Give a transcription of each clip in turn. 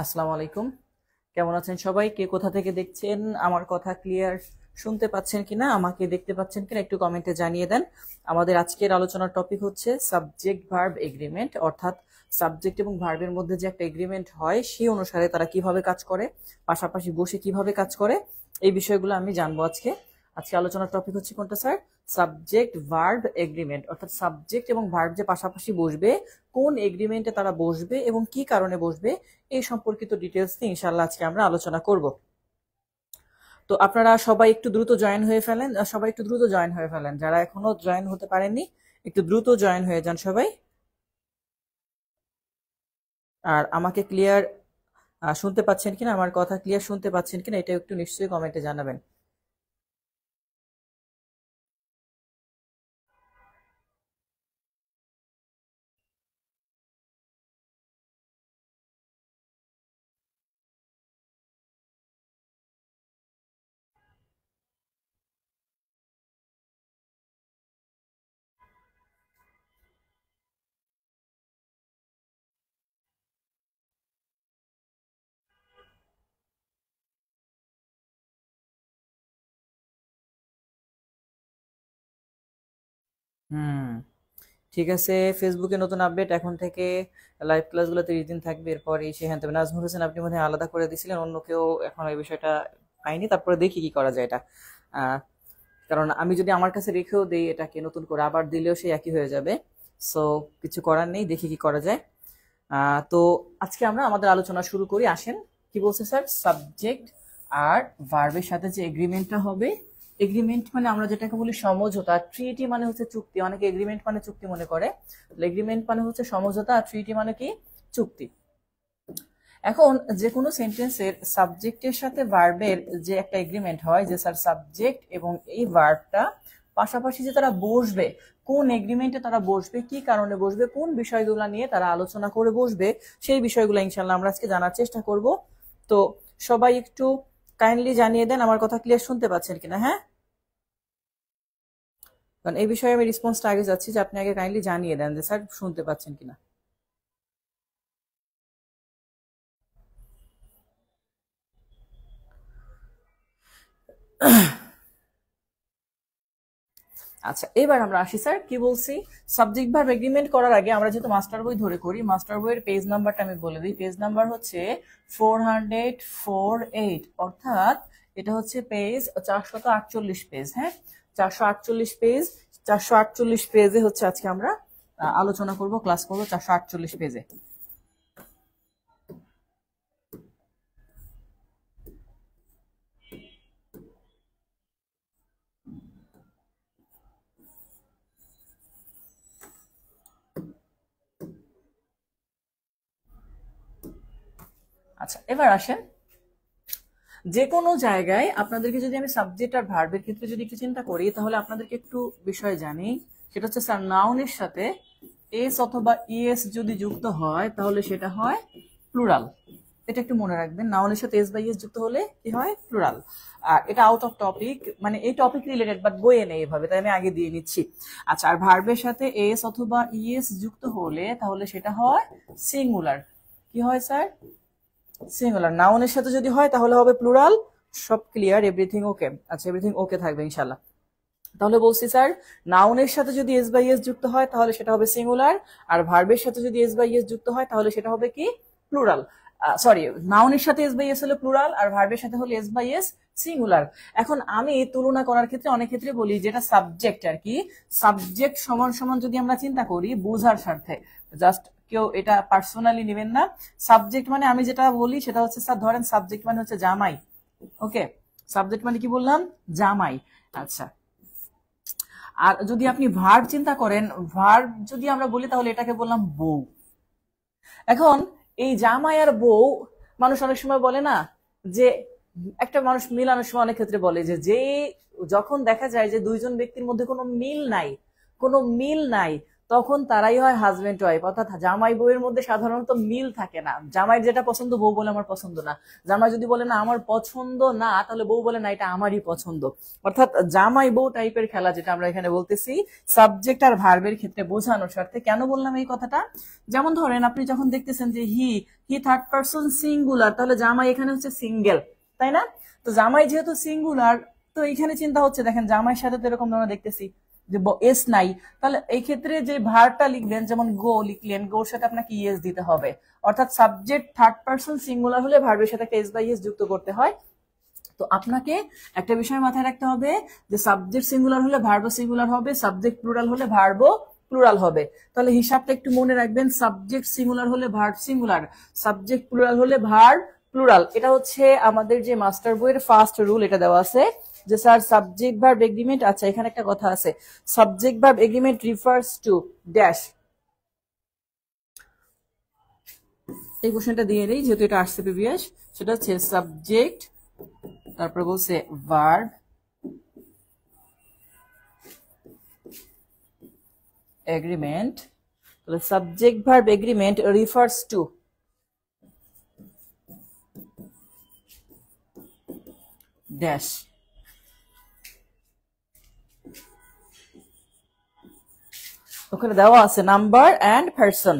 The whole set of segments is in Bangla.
আসসালামু আলাইকুম। কেমন আছেন সবাই? কে কোথা থেকে দেখছেন? আমার কথা ক্লিয়ার শুনতে পাচ্ছেন কিনা, আমাকে দেখতে পাচ্ছেন কিনা একটু কমেন্টে জানিয়ে দেন। আমাদের আজকের আলোচনার টপিক হচ্ছে সাবজেক্ট ভার্ব এগ্রিমেন্ট, অর্থাৎ সাবজেক্ট এবং ভার্বের মধ্যে যে একটা এগ্রিমেন্ট হয় সেই অনুসারে তারা কিভাবে কাজ করে, পাশাপাশি বসে কিভাবে কাজ করে, এই বিষয়গুলো আমি জানবো আজকে। আজকে আলোচনার টপিক হচ্ছে কোনটা স্যার? সাবজেক্ট ভার্ব এগ্রিমেন্ট, অর্থাৎ সাবজেক্ট এবং ভার্ব যে পাশাপাশি বসবে, কোন এগ্রিমেন্টে তারা বসবে এবং কি কারণে বসবে, এই সম্পর্কিত ডিটেলস নিয়ে ইনশাআল্লাহ আজকে আমরা আলোচনা করব। তো আপনারা সবাই একটু দ্রুত জয়েন হয়ে ফেলেন, যারা এখনো জয়েন হতে পারেননি একটু দ্রুত জয়েন হয়ে যান সবাই। আর আমাকে ক্লিয়ার শুনতে পাচ্ছেন কিনা, আমার কথা ক্লিয়ার শুনতে পাচ্ছেন কিনা, এটা একটু নিশ্চয়ই কমেন্টে জানাবেন। হুম, ঠিক আছে। ফেসবুকে নতুন আপডেট, এখন থেকে লাইভ ক্লাসগুলো 30 দিন থাকবে, এরপর এই সে হ্যান ত্যান। নাজমুল হোসেন, আপনি মনে হয় আলাদা করে দিছিলেন, অন্য কেউ এখন এই বিষয়টা পাইনি। তারপরে দেখি কি করা যায় এটা। আহ, কারণ আমি যদি আমার কাছে রেখেও দেই এটাকে, নতুন করে আবার দিলেও সেই একই হয়ে যাবে। সো কিছু করার নেই, দেখি কি করা যায়। তো আজকে আমরা আমাদের আলোচনা শুরু করি, আসেন। কি বলছে স্যার? সাবজেক্ট আর ভার্বের সাথে যে এগ্রিমেন্টটা হবে, এগ্রিমেন্ট মানে আমরা যেটাকে বলি সমঝোতা। ট্রিটি মানে হচ্ছে চুক্তি, অনেকে এগ্রিমেন্ট মানে চুক্তি মনে করে। এগ্রিমেন্ট মানে হচ্ছে সমঝোতা, আর ট্রিটি মানে কি? চুক্তি। এখন যে কোনো সেন্টেন্সের সাবজেক্টের সাথে ভার্বের যে একটা এগ্রিমেন্ট হয়, যে স্যার সাবজেক্ট এবং এই ভার্বটা পাশাপাশি যে তারা বসবে, কোন এগ্রিমেন্টে তারা বসবে, কি কারণে বসবে, কোন বিষয়গুলো নিয়ে তারা আলোচনা করে বসবে, সেই বিষয়গুলো ইনশাল্লাহ আমরা আজকে জানার চেষ্টা করব। তো সবাই একটু কাইন্ডলি জানিয়ে দেন আমার কথা ক্লিয়ার শুনতে পাচ্ছেন কিনা। হ্যাঁ, কারণ এই বিষয়ে আমি রেসপন্সটা আগে যাচ্ছি, যে আপনি আগে কাইন্ডলি জানিয়ে দেন যে স্যার শুনতে পাচ্ছেন কিনা। আচ্ছা, এবার আমরা আসি স্যার, কি বলছি। সাবজেক্ট ভার্ব এগ্রিমেন্ট করার আগে আমরা যেহেতু মাস্টার বই ধরে করি, মাস্টার বইয়ের পেজ নাম্বারটা আমি বলে দিই। পেজ নাম্বার হচ্ছে 448, অর্থাৎ এটা হচ্ছে পেজ 448 পেজ। হ্যাঁ, 448 পেজ। 448 পেজে হচ্ছে আজকে আমরা আলোচনা করব, ক্লাস করব 448 পেজে। আচ্ছা, এবার আসেন, যে কোনো জায়গায় আপনাদেরকে যদি আমি সাবজেক্ট আর ভার্বের ক্ষেত্রে যদি একটু চিন্তা করি, তাহলে আপনাদেরকে একটু বিষয় জানি। সেটা হচ্ছে স্যার, নাউনের সাথে এস অথবা ইএস যদি যুক্ত হয় তাহলে সেটা হয় প্লুরাল। এটা একটু মনে রাখবেন, নাউনের সাথে এস বা ইএস যুক্ত হলে কি হয়? প্লুরাল। আর এটা আউট অফ টপিক, মানে এই টপিক রিলেটেড, বাট বইয়ে নেই এভাবে, তাই আমি আগে দিয়ে নিচ্ছি। আচ্ছা, আর ভার্বের সাথে এস অথবা ইএস যুক্ত হলে তাহলে সেটা হয় সিঙ্গুলার। কি হয় স্যার? সিঙ্গুলার। নাউনের সাথে যদি হয় তাহলে হবে প্লুরাল। সব ক্লিয়ার? Everything okay? আচ্ছা, এভরিথিং ওকে থাকবে ইনশাল্লাহ। তাহলে বলছি স্যার, নাউনের সাথে যদি এস বাই এস যুক্ত হয় তাহলে সেটা হবে সিঙ্গুলার, আর ভার্বের সাথে যদি এস বাই এস যুক্ত হয় তাহলে সেটা হবে কি? প্লুরাল। সরি, নাউনের সাথে এস বাই এস হলে প্লুরাল, আর ভার্বের সাথে হলে এস বাই এস সিঙ্গুলার। এখন আমি তুলনা করার ক্ষেত্রে অনেক ক্ষেত্রে বলি, যেটা সাবজেক্ট আর কি, সাবজেক্ট সমান সমান যদি আমরা চিন্তা করি বোঝার স্বার্থে, জাস্ট কেউ এটা পার্সোনালি নেবেন না। সাবজেক্ট মানে আমি যেটা বলি সেটা হচ্ছে, স্যার ধরেন সাবজেক্ট মানে হচ্ছে জামাই। ওকে, সাবজেক্ট মানে কি বললাম? জামাই। আচ্ছা, আর যদি আপনি ভার্ব চিন্তা করেন, ভার্ব যদি আমরা বলি তাহলে এটাকে বললাম বউ। এখন এই জামাই আর বউ, মানুষ অনেক সময় বলে না যে, একটা মানুষ মিলানোর সময় অনেক ক্ষেত্রে বলে যে যখন দেখা যায় যে দুইজন ব্যক্তির মধ্যে কোনো মিল নাই, কোনো মিল নাই, তখন তারাই হয় হাজবেন্ড ওয়াইফ। অর্থাৎ জামাই বউয়ের মধ্যে সাধারণত মিল থাকে না। জামাই যেটা পছন্দ বউ বলে আমার পছন্দ না, জামাই যদি বলে না আমার পছন্দ না, তাহলে বউ বলে না এটা আমারই পছন্দ। অর্থাৎ জামাই বউ টাইপের খেলা যেটা আমরা এখানে বলতেছি সাবজেক্ট আর ভার্বের ক্ষেত্রে বোঝানোর স্বার্থে। কেন বললাম এই কথাটা? যেমন ধরেন আপনি যখন দেখতেছেন যে হি হি থার্ড পার্সন সিঙ্গুলার, তাহলে জামাই এখানে হচ্ছে সিঙ্গেল, তাই না? তো জামাই যেহেতু সিঙ্গুলার, তো এখানে চিন্তা হচ্ছে দেখেন জামাইয়ের সাথে তো এরকম আমরা দেখতেছি যে এস নাই, তাহলে এই ক্ষেত্রে যে ভার্বটা লিখবেন, যেমন গো লিখলেন, গোর সাথে আপনাকে ইএস দিতে হবে। অর্থাৎ সাবজেক্ট থার্ড পার্সন সিঙ্গুলার হলে ভার্বের সাথে একটা এস বা ইএস যুক্ত করতে হয়। তো আপনাকে একটা বিষয় মাথায় রাখতে হবে যে সাবজেক্ট সিঙ্গুলার হলে ভার্ব সিঙ্গুলার হবে, সাবজেক্ট প্লুরাল হলে ভার্ব প্লুরাল হবে। তাহলে হিসাবটা একটু মনে রাখবেন, সাবজেক্ট সিঙ্গুলার হলে ভার্ব সিঙ্গুলার, সাবজেক্ট প্লুরাল হলে ভার্ব প্লুরাল। এটা হচ্ছে আমাদের যে মাস্টার বইয়ের ফার্স্ট রুল, এটা দেওয়া আছে যে স্যার সাবজেক্ট ভার্ব এগ্রিমেন্ট। আচ্ছা এখানে একটা কথা আছে, subject verb agreement refers to dash. এই কোশ্চেনটা দিয়ে নেই যেহেতু এটা আসছে প্রিভিয়াস। সেটা হচ্ছে সাবজেক্ট, তারপর বলছে ভার্ব এগ্রিমেন্ট, তাহলে subject verb agreement refers to dash. ওখানে দেওয়া আছে নাম্বার অ্যান্ড পারসন।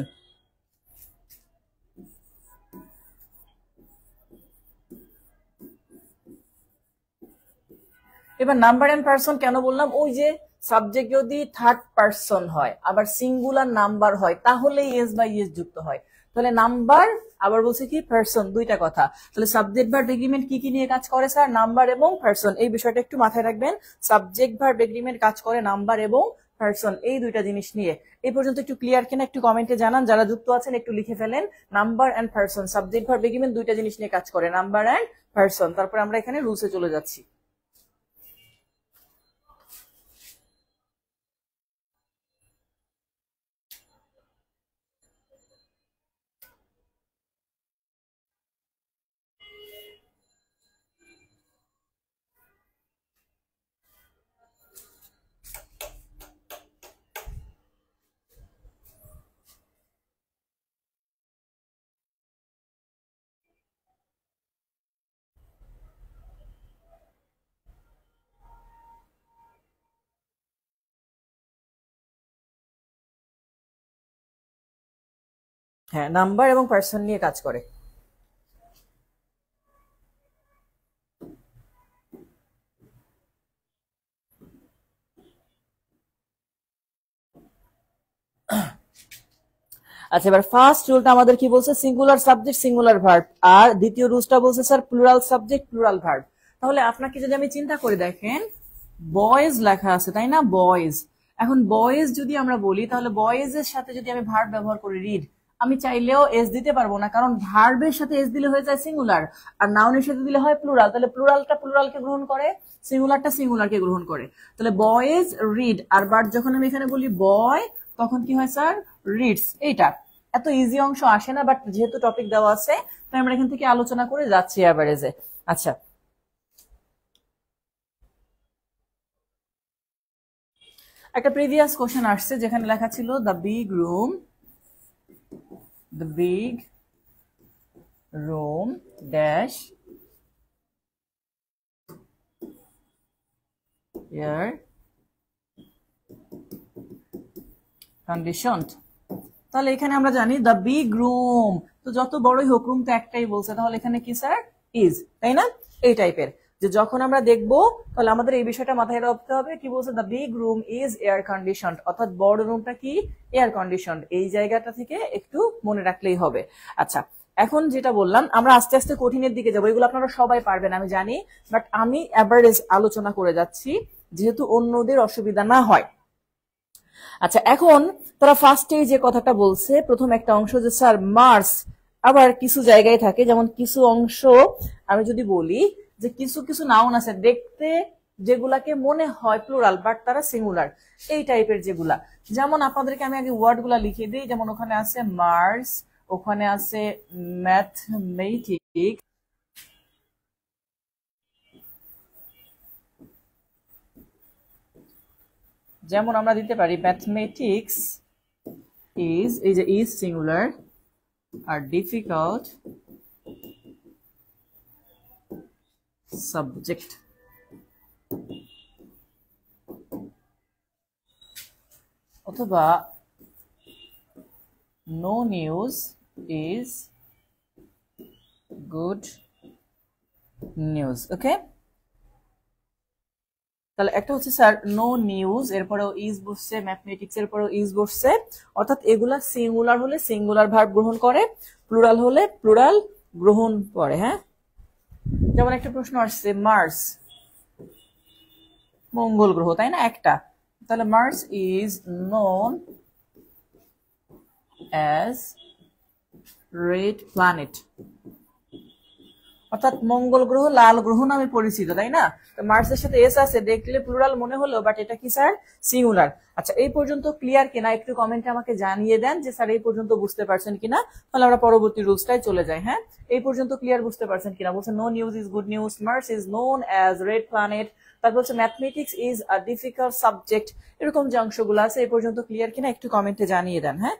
এবার নাম্বার এন্ড পারসন কেন বললাম? ওই যে সাবজেক্ট যদি থার্ড পারসন হয় আবার সিঙ্গুলার নাম্বার হয় তাহলে ইয়েস বা ইয়েস যুক্ত হয়। তাহলে নাম্বার আবার বলছে কি পারসন, দুইটা কথা। তাহলে সাবজেক্ট ভার্ব এগ্রিমেন্ট কি কি নিয়ে কাজ করে স্যার? নাম্বার এবং পারসন। এই বিষয়টা একটু মাথায় রাখবেন, সাবজেক্ট ভার্ব এগ্রিমেন্ট কাজ করে নাম্বার এবং পারসন, এই দুইটা জিনিস নিয়ে। এই পর্যন্ত একটু ক্লিয়ার কিনা একটু কমেন্টে জানান, যারা যুক্ত আছেন একটু লিখে ফেলেন। Number and person, subject verb agreement দুইটা জিনিস নিয়ে কাজ করে, নাম্বার এন্ড পারসন। তারপরে আমরা এখানে রুলসে চলে যাচ্ছি। হ্যাঁ, নাম্বার এবং পার্সন নিয়ে কাজ করে। আচ্ছা এবার ফার্স্ট রুলটা আমাদের কি বলছে? Singular subject singular verb. আর দ্বিতীয় রুলটা বলছে sir plural subject plural verb. তাহলে আপনাকে যদি আমি চিন্তা করে দেখেন, বয়েজ লেখা আছে তাই না, বয়েজ। এখন বয়েজ যদি আমরা বলি তাহলে বয়েজ এর সাথে যদি আমি ভার্ব ব্যবহার করি রিড, আমি চাইলেও এস দিতে পারবো না, কারণ ভার্বের সাথে এস দিলে হয়ে যায় সিঙ্গুলার, আর নাউনের সাথে দিলে হয় প্লুরাল। তাহলে প্লুরালটা প্লুরালকে গ্রহণ করে, সিঙ্গুলারটা সিঙ্গুলারকে গ্রহণ করে। তাহলে বয়েজ রিড, আর বাট যখন আমি এখানে বলি বয় তখন কি হয় স্যার? রিডস। এইটা এত ইজি অংশ আসে না, বাট যেহেতু টপিক দেওয়া আছে তাই আমরা এখান থেকে আলোচনা করে যাচ্ছি অ্যাভারেজে। আচ্ছা একটা প্রিভিয়াস কোশ্চেন আসছে যেখানে লেখা ছিল the big room dash air conditioned. তাহলে এখানে আমরা জানি দ্য বিগ রুম, তো যত বড়ই হোক রুম তো একটাই বলছে, তাহলে এখানে কি স্যার? ইজ, তাই না? এই টাইপের যে যখন আমরা দেখবো তাহলে আমাদের এই বিষয়টা মাথায় রাখতে হবে। কি বলছে? The big room is air conditioned, অর্থাৎ বড় রুমটা কি? Air conditioned. এই জায়গাটা থেকে একটু মনে রাখলেই হবে। আচ্ছা এখন যেটা বললাম আমরা আস্তে আস্তে কঠিনের দিকে যাবো, এগুলো আপনারা সবাই পারবেন আমি জানি, বাট আমি অ্যাভারেজ আলোচনা করে যাচ্ছি যেহেতু অন্যদের অসুবিধা না হয়। আচ্ছা এখন তারা ফার্স্টে যে কথাটা বলছে প্রথম একটা অংশ যে স্যার মার্স, আবার কিছু জায়গায় থাকে, যেমন কিছু অংশ আমি যদি বলি যে কিছু কিছু নাউন আছে দেখতে যেগুলাকে মনে হয় প্লুরাল বাট তারা সিঙ্গুলার, এই টাইপের যেগুলা। যেমন আপনাদেরকে আমি আগে ওয়ার্ড গুলা লিখে দিই, যেমন ওখানে আছে মার্স, ওখানে আছে ম্যাথমেটিক্স, যেমন আমরা দিতে পারি ম্যাথমেটিক্স is এই যে is singular are difficult subject অথবা no news is good news ওকে তাহলে একটা হচ্ছে স্যার নো নিউজ এরপরেও ইজ বসছে ম্যাথমেটিক্স এর পরেও ইজ বসছে অর্থাৎ এগুলা সিঙ্গুলার হলে সিঙ্গুলার ভার্ব গ্রহণ করে প্লুরাল হলে প্লুরাল গ্রহণ করে হ্যাঁ যেমন একটা প্রশ্ন আসছে মার্স মঙ্গল গ্রহ তাই না একটা তাহলে Mars is known as red planet অর্থাৎ মঙ্গল গ্রহ লাল গ্রহ নামে পরিচিত তাই না মার্সের সাথে এস আছে দেখলে প্লুরাল মনে হলো বাট এটা কি স্যার সিঙ্গুলার আচ্ছা এই পর্যন্ত ক্লিয়ার কিনা একটু কমেন্টে আমাকে জানিয়ে দেন যে স্যার এই পর্যন্ত বুঝতে পারছেন কিনা তাহলে আমরা পরবর্তী রুলসটাই চলে যাই হ্যাঁ এই পর্যন্ত ক্লিয়ার বুঝতে পারছেন কিনা বলছে no news is good news Mars is known as red planet তারপর হচ্ছে mathematics is a difficult subject এরকম যে অংশগুলো আছে এই পর্যন্ত ক্লিয়ার কিনা একটু কমেন্টে জানিয়ে দেন হ্যাঁ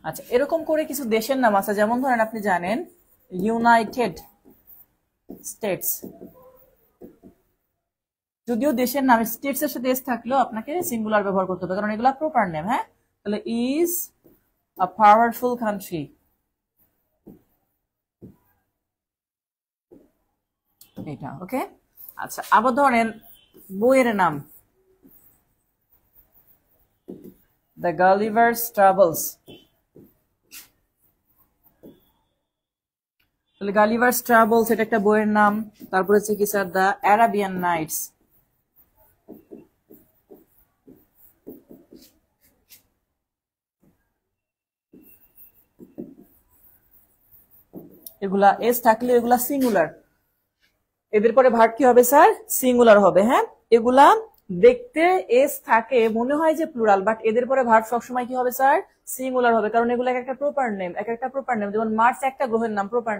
আচ্ছা এরকম করে কিছু দেশের নাম আছে যেমন ধরেন আপনি জানেন ইউনাইটেড স্টেটস যদিও দেশের নাম স্টেটস এর সাথে এস থাকলেও আপনাকে সিঙ্গুলার ব্যবহার করতে হবে কারণ এগুলা প্রপার নেম হ্যাঁ তাহলে ইজ আ পাওয়ারফুল কান্ট্রি এটা ওকে আচ্ছা আবার ধরেন বইয়ের নাম দ্য গালিভার্স ট্রাভেলস তাহলে গালিভার্স ট্রাভেলস এটা একটা বইয়ের নাম তারপর হচ্ছে কি স্যার দ্য অ্যারাবিয়ান নাইটস এগুলা এস থাকলে এগুলা সিঙ্গুলার এদের পরে ভার্ব কি হবে স্যার সিঙ্গুলার হবে হ্যাঁ এগুলা দেখতে এস থাকে মনে হয় যে প্লুরাল বাট এদের পরে ভার্ব সবসময় কি হবে স্যার সিঙ্গুলার হবে কারণ এগুলো এক একটা প্রপার নেম যেমন মার্স একটা গ্রহের নাম প্রপার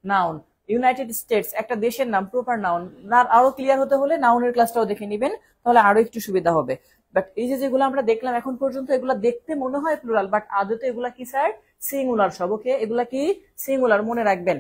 নাউন ইউনাইটেড স্টেটস একটা দেশের নাম প্রপার নাউন আরো ক্লিয়ার হতে হলে নাউনের ক্লাসটাও দেখে নিবেন তাহলে আরো একটু সুবিধা হবে বাট এই যে যেগুলো আমরা দেখলাম এখন পর্যন্ত এগুলা দেখতে মনে হয় প্লুরাল বাট আদতে এগুলা কি স্যার সিঙ্গুলার সব ওকে এগুলা কি সিঙ্গুলার মনে রাখবেন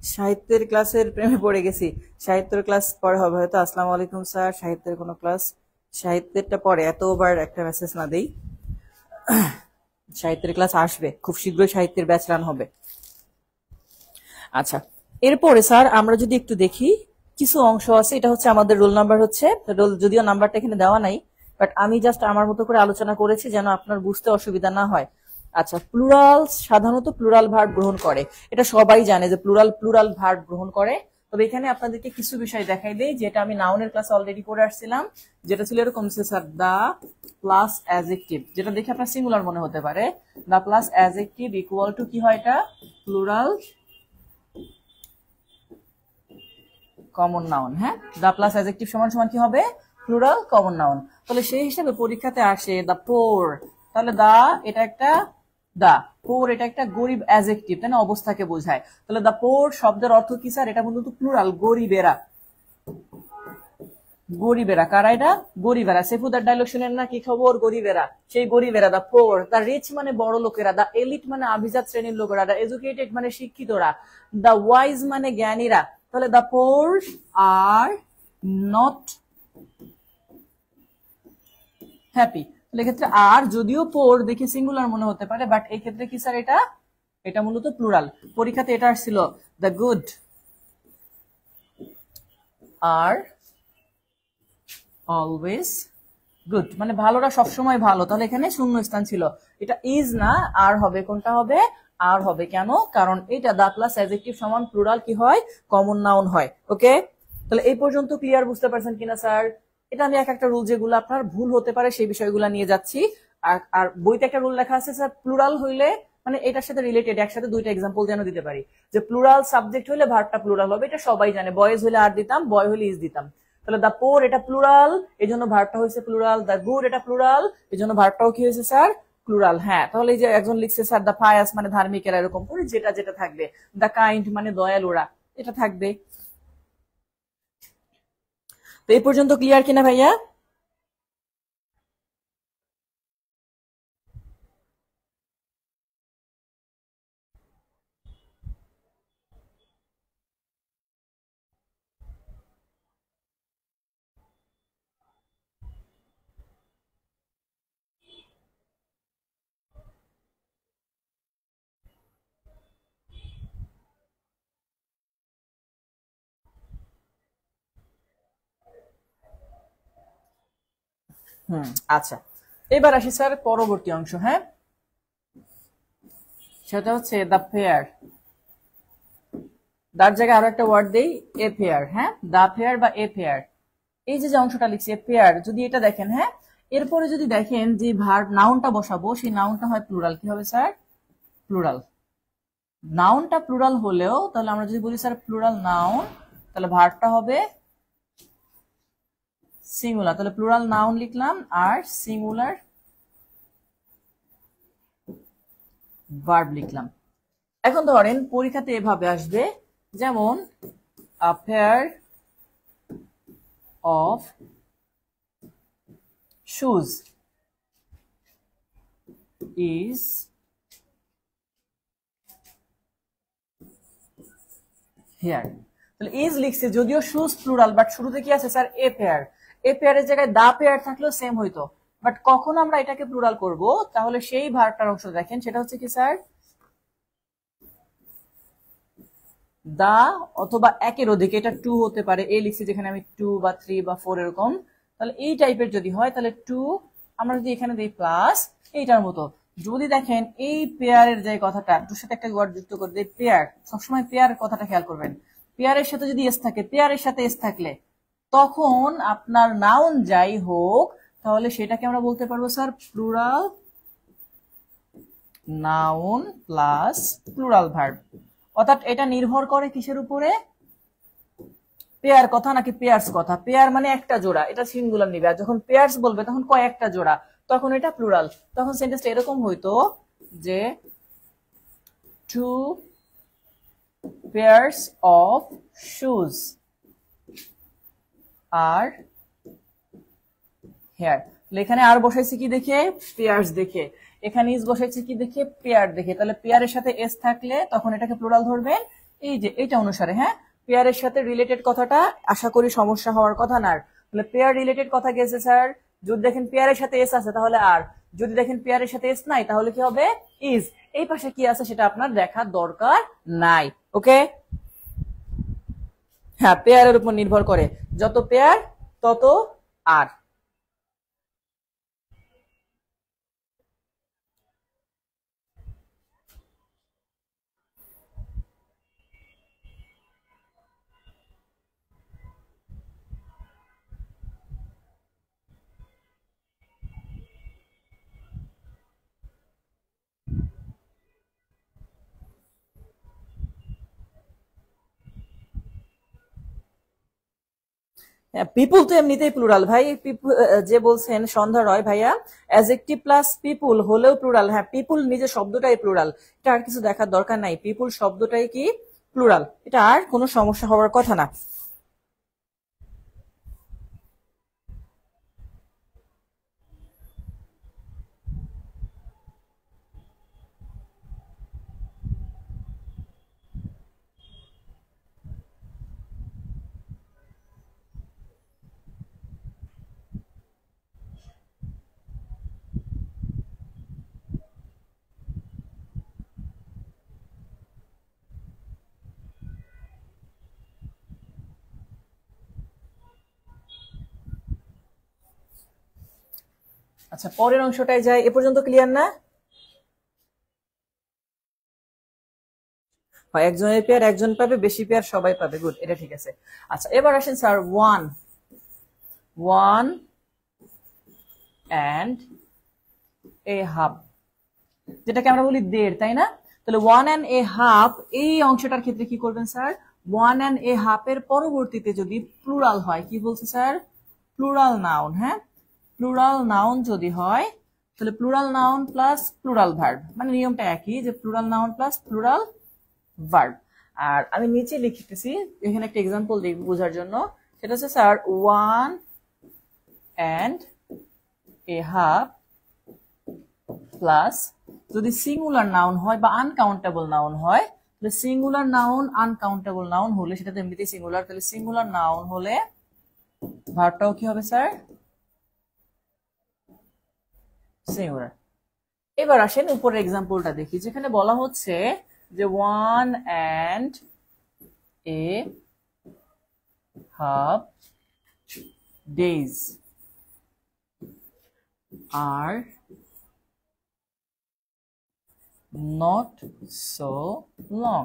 সাহিত্যের ক্লাসের প্রেমে পড়ে গেছি সাহিত্যের ক্লাস পরে হবে হয়তো আসসালামু আলাইকুম স্যার সাহিত্যের কোনো ক্লাস সাহিত্যেরটা পরে এতবার একটা মেসেজ না দেই সাহিত্যের ক্লাস আসবে খুব শীঘ্রই সাহিত্যের ব্যাচ রান হবে আচ্ছা এরপরে স্যার আমরা যদি একটু দেখি কিছু অংশ আছে এটা হচ্ছে আমাদের রোল নাম্বার হচ্ছে রোল যদিও নাম্বারটা এখানে দেওয়া নাই বাট আমি জাস্ট আমার মতো করে আলোচনা করেছি যেন আপনার বুঝতে অসুবিধা না হয় আচ্ছা প্লুরাল সাধারণত প্লুরাল ভার্ব গ্রহণ করে এটা সবাই জানে যে প্লুরাল ভার্ব গ্রহণ করে তবে এখানে আপনাদেরকে কিছু বিষয় দেখাই দেই যেটা আমি নাউনের ক্লাস অলরেডি করে আসছিলাম যেটা ছিল এরকম স্যার দা প্লাস অ্যাডজেক্টিভ যেটা দেখে আপনার সিঙ্গুলার মনে হতে পারে the plus adjective equal to কি হয় এটা প্লুরাল কমন নাউন হ্যাঁ দা প্লাস অ্যাডজেক্টিভ সমান সমান কি হবে প্লুরাল কমন নাউন তাহলে সেই হিসাবে পরীক্ষাতে আসে দা পোর তাহলে দা এটা একটা দা পোর এটা একটা গরিব অ্যাডজেক্টিভ তাই না অবস্থাকে বোঝায় তাহলে দা পোর শব্দের অর্থ কি স্যার এটা মূলত প্লুরাল গরিবেরা গরিবেরা, কারা এটা? গরিবেরা। সেফুদার ডায়লগ শুনেন না, কি খবর গরিবেরা? সেই গরিবেরা, দা পোর। দা রিচ মানে বড় লোকেরা, দা এলিট মানে আভিজাত শ্রেণীর লোকেরা, দা এডুকেটেড মানে শিক্ষিতরা, দা ওয়াইজ মানে জ্ঞানীরা। তাহলে দা পোর আর নট হ্যাপি। তাহলে এক্ষেত্রে আর, যদিও পোর দেখে সিঙ্গুলার মনে হতে পারে, বাট এই ক্ষেত্রে কি স্যার এটা? এটা মূলত প্লুরাল। পরীক্ষাতে এটা আসছিল, the good are always good, মানে ভালোরা সবসময় ভালো। তাহলে এখানে শূন্য স্থান ছিল, এটা ইজ না আর হবে। কোনটা হবে? আর হবে। কেন? কারণ এটা দা প্লাস অ্যাডজেক্টিভ সমান প্লুরাল কি হয়? কমন নাউন হয়। ওকে, তাহলে এই পর্যন্ত ক্লিয়ার? বুঝতে পারছেন কিনা স্যার? এটা আমি এক একটা রুল যেগুলো আপনার ভুল হতে পারে সেই বিষয়গুলো নিয়ে যাচ্ছি। আর বইতে একটা রুল লেখা আছে স্যার, প্লুরাল হইলে মানে এটার সাথে রিলেটেড একসাথে দুইটা এক্সাম্পল যেন দিতে পারি, যে প্লুরাল সাবজেক্ট হলে ভার্বটা প্লুরাল হবে, এটা সবাই জানে। বয়েজ হলে আর দিতাম, বয় হলে ইজ দিতাম। তাহলে দা পোর এটা প্লুরাল, এই জন্য ভার্বটা হয়েছে প্লুরাল। দা গুড এটা প্লুরাল, এই জন্য ভার্বটাও কি হয়েছে স্যার? প্লুরাল। হ্যাঁ, তাহলে এই যে একজন লিখছে স্যার দা পায়াস মানে ধার্মিকেরা, এরকম করে যেটা যেটা থাকবে। দা কাইন্ড মানে দয়ালুরা, এটা থাকবে। তো এই পর্যন্ত ক্লিয়ার কিনা ভাইয়া? আচ্ছা, এবার আসি স্যার পরবর্তী অংশ। হ্যাঁ, সেটা হচ্ছে দা ফেয়ার। তার জায়গায় আরো একটা ওয়ার্ড দেই, এ ফেয়ার। হ্যাঁ, দা ফেয়ার বা এ ফেয়ার। এই যে অংশটা লিখছি এ ফেয়ার, যদি এটা দেখেন, হ্যাঁ, এরপরে যদি দেখেন যে ভার্ব নাউনটা বসাবো, সেই নাউনটা হয় প্লুরাল। কি হবে স্যার? প্লুরাল। নাউনটা প্লুরাল হলেও, তাহলে আমরা যদি বলি স্যার প্লুরাল নাউন, তাহলে ভার্বটা হবে সিঙ্গুলার। তাহলে প্লুরাল নাউন লিখলাম আর সিঙ্গুলার ভার্ব লিখলাম। এখন ধরেন পরীক্ষাতে এভাবে আসবে, যেমন a pair of shoes is here। তাহলে ইজ লিখছে, যদিও শুজ প্লুরাল, বাট শুরুতে কি আছে স্যার? A pair. এ পেয়ারের জায়গায় দা পেয়ার থাকলেও সেম হইতো, বাট কখন আমরা এটাকে প্লুরাল করব? তাহলে সেই ভার্বটার অংশ দেখেন, সেটা হচ্ছে কি স্যার? দা অথবা একের অধিক, এটা টু হতে পারে। এ লিখছি যেখানে আমি টু বা থ্রি বা ফোর এরকম। তাহলে এই টাইপের যদি হয়, তাহলে টু আমরা যদি এখানে দিই প্লাস এইটার মতো। যদি দেখেন এই পেয়ারের যে কথাটা, টুর সাথে একটা ওয়ার্ড যুক্ত করে দিই পেয়ার, সবসময় পেয়ার কথাটা খেয়াল করবেন। পেয়ারের সাথে যদি এস থাকে, পেয়ারের সাথে এস থাকলে তখন আপনার নাউন যাই হোক, তাহলে সেটাকে আমরা বলতে পারবো sir plural noun plus plural verb. অর্থাৎ এটা নির্ভর করে কিসের উপরে? পেয়ার কথা নাকি পেয়ার্স কথা। পেয়ার মানে একটা জোড়া, এটা সিঙ্গুলার নিবে। আর যখন পেয়ার্স বলবে তখন কয়েকটা জোড়া, তখন এটা প্লুরাল। তখন সেন্টেন্সটা এরকম হইতো যে two pairs of shoes are here. এখানে আর বসাইছি কি দেখে? পেয়ার্স দেখে। এখানে ইজ বসাইছি কি দেখে? পেয়ার দেখে। তাহলে পেয়ারের সাথে এস থাকলে তখন এটাকে প্লুরাল ধরবেন এই যে এটা অনুসারে। হ্যাঁ, পেয়ারের সাথে রিলেটেড কথাটা আশা করি সমস্যা হওয়ার কথা না। তাহলে পেয়ার রিলেটেড কথা গেছে স্যার। যদি দেখেন পেয়ারের সাথে এস আছে তাহলে আর, যদি দেখেন পেয়ারের সাথে এস নাই তাহলে কি হবে? ইজ। এই পাশে কি আছে সেটা আপনার দেখার দরকার নাই। ওকে, হ্যাঁ, পেয়ারের উপর নির্ভর করে, যত পেয়ার তত আর। পিপুল তো এমনিতেই প্লুরাল ভাই। যে বলছেন সন্ধ্যা রয় ভাইয়া, অ্যাডজেক্টিভ প্লাস পিপুল হলেও প্লুরাল। হ্যাঁ, পিপুল নিজে শব্দটাই প্লুরাল, এটা আর কিছু দেখার দরকার নাই। পিপুল শব্দটাই কি প্লুরাল, এটা আর কোনো সমস্যা হওয়ার কথা না। আচ্ছা, পরের অংশটায় যাই। এ পর্যন্ত ক্লিয়ার না? হয় একজনের পেয়ার একজন পাবে, বেশি পেয়ার সবাই পাবে, গুড, এটা ঠিক আছে। আচ্ছা, এবার আসেন sir, one and a half, যেটাকে আমরা বলি দেড়, তাই না? তাহলে ওয়ান অ্যান্ড এ হাফ, এই অংশটার ক্ষেত্রে কি করবেন sir? One and a half এর পরবর্তীতে যদি প্লুরাল হয়, কি বলছে স্যার? প্লুরাল নাউন, হ্যাঁ, প্লুরাল নাউন যদি হয় তাহলে plural noun plus plural verb, মানে নিয়মটা একই, যে plural noun plus plural verb. আর আমি নিচে লিখতেছি, এখানে একটা এক্সাম্পল দেখব বোঝার জন্য। সেটা হচ্ছে sir, one and a half plus, যদি সিঙ্গুলার নাউন হয় বা আনকাউন্টেবল নাউন হয়, তাহলে সিঙ্গুলার নাউন আনকাউন্টেবল নাউন হলে সেটা তো এমনিতেই সিঙ্গুলার, তাহলে সিঙ্গুলার নাউন হলে ভার্বটাও কি হবে স্যার? সিঙ্গুলার। এবার আসেন উপরের এক্সাম্পলটা দেখি, যেখানে বলা হচ্ছে যে one and a half days are not so long.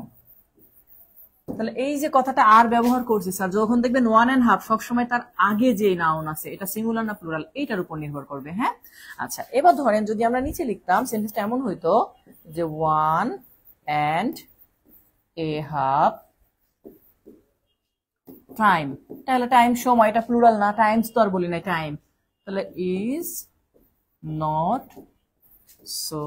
তাহলে এই যে কথাটা আর ব্যবহার করছে স্যার, যখন দেখবেন ওয়ান অ্যান্ড হাফ, সবসময় তার আগে যে নাউন আছে এটা সিঙ্গুলার না প্লুরাল, এইটার উপর নির্ভর করবে, হ্যাঁ। আচ্ছা, এবার ধরেন যদি আমরা নিচে লিখতাম, সেন্টেন্সটা এমন হইতো যে one and a half time, তাহলে টাইম সময়, এটা প্লুরাল না, টাইমস তো আর বলি নাই, টাইম, তাহলে ইজ নট সো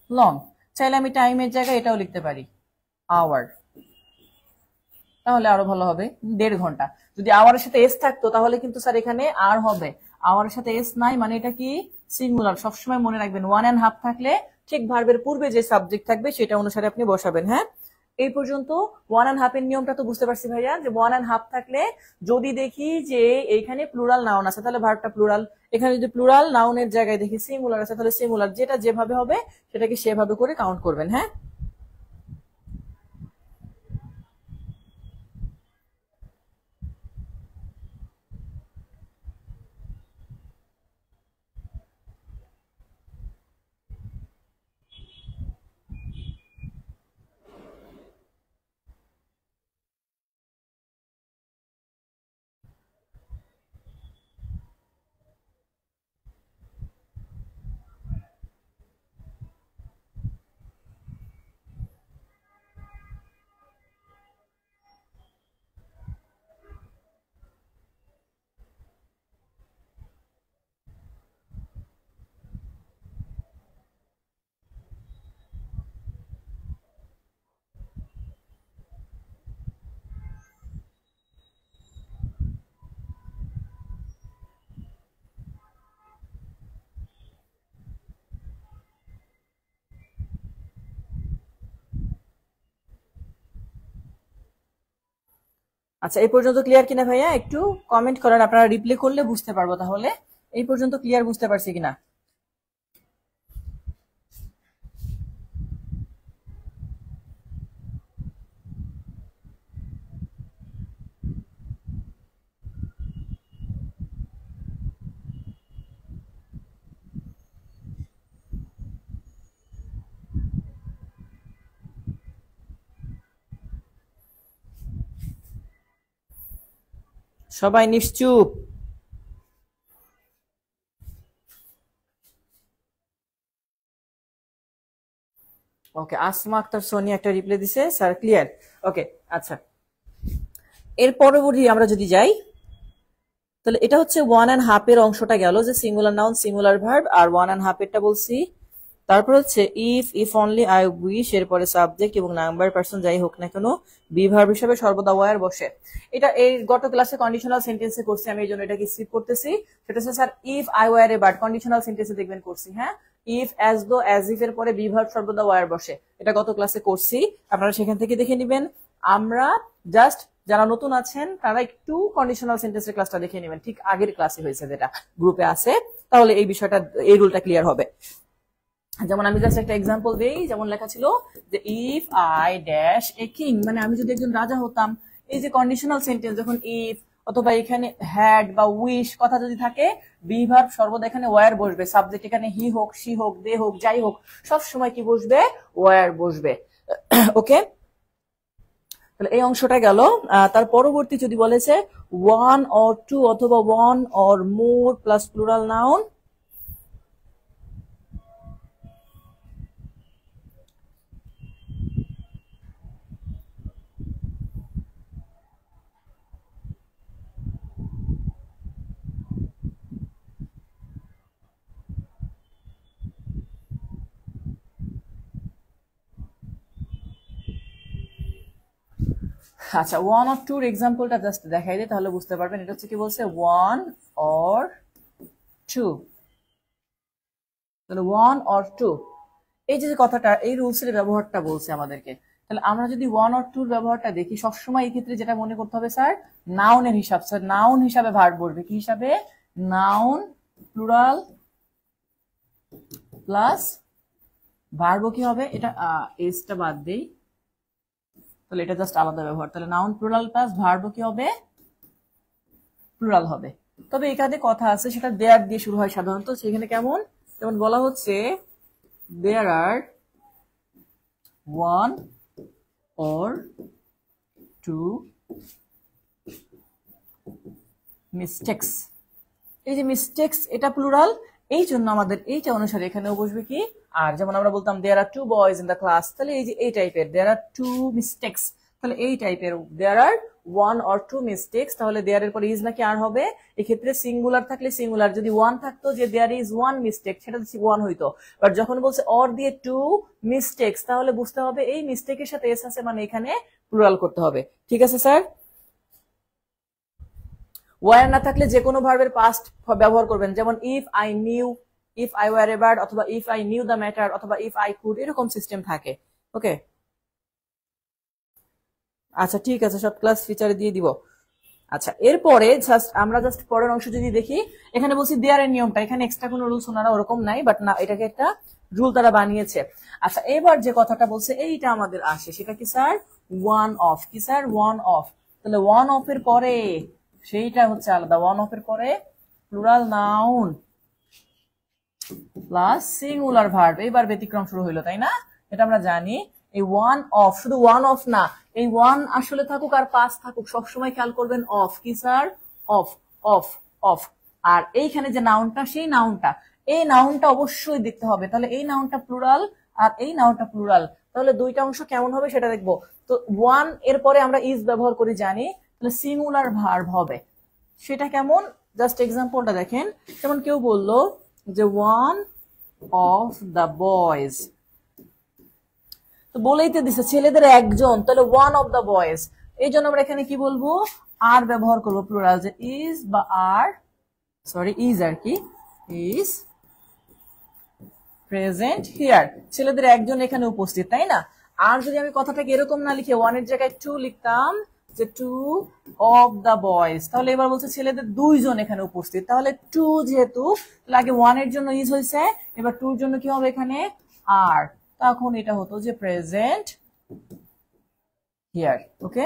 লং। চাইলে আমি টাইমের জায়গায় এটাও লিখতে পারি, আওয়ার, তাহলে আরো ভালো হবে, 1.5 ঘন্টা। যদি আওয়ারের সাথে এস থাকতো তাহলে কিন্তু স্যার এখানে আর হবে, আওয়ারের সাথে এস নাই, মানে এটা কি সিঙ্গুলার। সবসময় মনে রাখবেন, ওয়ান অ্যান্ড হাফ থাকলে ঠিক ভার্বের পূর্বে যে সাবজেক্ট থাকবে সেটা অনুসারে আপনি বসাবেন, হ্যাঁ। এই পর্যন্ত ওয়ান অ্যান্ড হাফ এর নিয়মটা তো বুঝতে পারছি ভাইয়া, যে ওয়ান অ্যান্ড হাফ থাকলে যদি দেখি যে এইখানে প্লুরাল নাউন আছে তাহলে ভার্বটা প্লুরাল, এখানে যদি প্লুরাল নাউনের জায়গায় দেখি সিঙ্গুলার আছে তাহলে সিঙ্গুলার, যেটা যেভাবে হবে সেটাকে সেভাবে করে কাউন্ট করবেন, হ্যাঁ। আচ্ছা, এই পর্যন্ত ক্লিয়ার কিনা ভাইয়া? একটু কমেন্ট করেন, আপনারা রিপ্লে করলে বুঝতে পারবো তাহলে এই পর্যন্ত ক্লিয়ার বুঝতে পারছি কিনা। সবাই নিশ্চুপ। ওকে, আসমা আক্তার সোনি একটা রিপ্লে দিছে, স্যার ক্লিয়ার। ওকে, আচ্ছা, এর পরবর্তী আমরা যদি যাই, তাহলে এটা হচ্ছে ওয়ান অ্যান্ড হাফ এর অংশটা গেল, যে সিঙ্গুলার নাউন সিঙ্গুলার ভার্ব, আর ওয়ান অ্যান্ড হাফ এরটা বলছি। তারপর হচ্ছে ইফ অনলি আই উইশ, এরপরে সাবজেক্ট এবং নাম্বার পার্সন যাই হোক না কেন বি ভার্ব হিসেবে সর্বদা ওয়ার বসে। এটা এই গত ক্লাসে কন্ডিশনাল সেন্টেন্সে করছি আমি, এই জন্য এটাকে স্কিপ করতেছি। সেটা হচ্ছে sir if I were A but, conditional সেন্টেন্সে দেখবেন করছি, হ্যাঁ। If as though as if এর পরে বি ভার্ব সর্বদা ওয়ার বসে, এটা গত ক্লাসে করছি, আপনারা সেখান থেকে দেখে নিবেন। আমরা জাস্ট, যারা নতুন আছেন তারা একটু কন্ডিশনাল সেন্টেন্সের ক্লাসটা দেখে নেবেন, ঠিক আগের ক্লাসে হয়েছে যেটা গ্রুপে আছে, তাহলে এই বিষয়টা, এই রুলটা ক্লিয়ার হবে। যেমন আমি জাস্ট একটা এক্সাম্পল দেই, যেমন লেখা ছিল যে if I dash a king, মানে আমি যদি একজন রাজা হতাম। এই যে কন্ডিশনাল সেন্টেন্স, যখন ইফ অথবা এখানে হ্যাড বা উইশ কথা যদি থাকে, বি ভার্ব সর্বদা এখানে ওয়ার বসবে। সাবজেক্ট এখানে হি হোক, সি হোক, দে হোক, যাই হোক, সব সময় কি বসবে? ওয়ার বসবে। ওকে, তাহলে এই অংশটা গেল। তার পরবর্তী যদি বলেছে ওয়ান অর টু অথবা one or more plus plural noun, আচ্ছা ওয়ান অর টুর এক্সাম্পলটা জাস্ট দেখাই দিই, তাহলে বুঝতে পারবেন। এটা হচ্ছে কি বলছে, ওয়ান অর টু। তাহলে ওয়ান অর টু, এই যে কথাটা, এই রুলসের ব্যবহারটা বলছে আমাদেরকে। তাহলে আমরা যদি ওয়ান অর টুর ব্যবহারটা দেখি, সবসময় এই ক্ষেত্রে যেটা মনে করতে হবে স্যার, নাউনের হিসাব। স্যার নাউন হিসাবে ভার্ব বসবে, কি হিসাবে? নাউন প্লুরাল প্লাস ভার্ব কি হবে? এটা এসটা বাদ দেই, তাহলে এটা জাস্ট আলাদা ব্যবহার। তাহলে নাউন প্লুরাল প্লাস ভার্ব কি হবে? প্লুরাল হবে। তবে এখানে কথা আছে, সেটা দেয়ার দিয়ে শুরু হয় সাধারণত। সেখানে কেমন? যেমন বলা হচ্ছে দেয়ার আর ওয়ান or two mistakes। এই যে মিস্টেক্স, এটা প্লুরাল, এই জন্য আমাদের এইটা অনুসারে এখানেও বসবে কি আর। যেমন আমরা বলতাম there are two boys in the class, তাহলে এই যে এই টাইপের দেয়ার আর টু মিস্টেক্স, তাহলে এই টাইপের দেয়ার আর ওয়ান অর টু মিস্টেক্স। তাহলে দেয়ার এর পরে ইজ নাকি আর হবে? এক্ষেত্রে সিঙ্গুলার থাকলে সিঙ্গুলার, যদি ওয়ান থাকতো যে দেয়ার ইজ ওয়ান মিস্টেক, সেটা ওয়ান হইতো। বাট যখন বলছে অর দিয়ে টু মিস্টেক্স, তাহলে বুঝতে হবে এই মিস্টেকের সাথে এস আছে, মানে এখানে প্লুরাল করতে হবে। ঠিক আছে স্যার? ওয়ার না থাকলে যে কোনো ভার্বের পাস্ট ব্যবহার করবেন, যেমন if I knew, if I were a bird, অথবা if I knew the matter, অথবা ইফ আই কুড, এরকম সিস্টেম থাকে। ওকে, আচ্ছা ঠিক আছে, সব ক্লাস ফিচারে দিয়ে দিব। আচ্ছা এরপরে আমরা জাস্ট পরের অংশ যদি দেখি, এখানে বলছি দেয়ার এর নিয়মটা, এখানে এক্সট্রা কোনো রুলস ওনারা ওরকম নাই, বাট না এটাকে একটা রুল তারা বানিয়েছে। আচ্ছা এবার যে কথাটা বলছে এইটা আমাদের আসে, সেটা কি স্যার? One of. কি স্যার? One of. তাহলে ওয়ান অফ এর পরে সেইটা হচ্ছে আলাদা, ওয়ান অফ এর পরে plural noun plus singular verb. এইবার ব্যতিক্রম শুরু হইলো, তাই না? এটা আমরা জানি। এই ওয়ান অফ, শুধু ওয়ান অফ না, এই ওয়ান আসলে থাকুক আর পাস থাকুক, সবসময় খেয়াল করবেন অফ। কি স্যার? Of, of, of. আর এইখানে যে নাউনটা, সেই নাউনটা, এই নাউনটা অবশ্যই দেখতে হবে। তাহলে এই নাউনটা প্লুরাল আর এই নাউনটা প্লুরাল, তাহলে দুইটা অংশ কেমন হবে সেটা দেখবো। তো ওয়ান এর পরে আমরা ইজ ব্যবহার করি জানি, তাহলে সিঙ্গুলার ভার্ব হবে। সেটা কেমন? জাস্ট এক্সাম্পলটা দেখেন। যেমন কেউ বললো যে ওয়ান অফ দ্য বয়েজ, তো বলেই তো দিছে ছেলেদের একজন, তাহলে ওয়ান অফ দ্য বয়েজ। এই জন্য আমরা এখানে কি বলবো? আর ব্যবহার করবো প্লুরাল, যে ইজ বা আর, সরি ইজ আর কি, ইজ প্রেজেন্ট হিয়ার, ছেলেদের একজন এখানে উপস্থিত, তাই না? আর যদি আমি কথাটাকে এরকম না লিখে ওয়ানের জায়গায় টু লিখতাম, যে টু অফ দ্য বয়েজ, তাহলে এবার বলছে ছেলেদের দুইজন এখানে উপস্থিত, তাহলে টু যেহেতু, আগে ওয়ানের জন্য ইজ হয়েছে, এবার টুর জন্য কি হবে এখানে? আর, তখন এটা হতো যে প্রেজেন্ট হিয়ার। ওকে,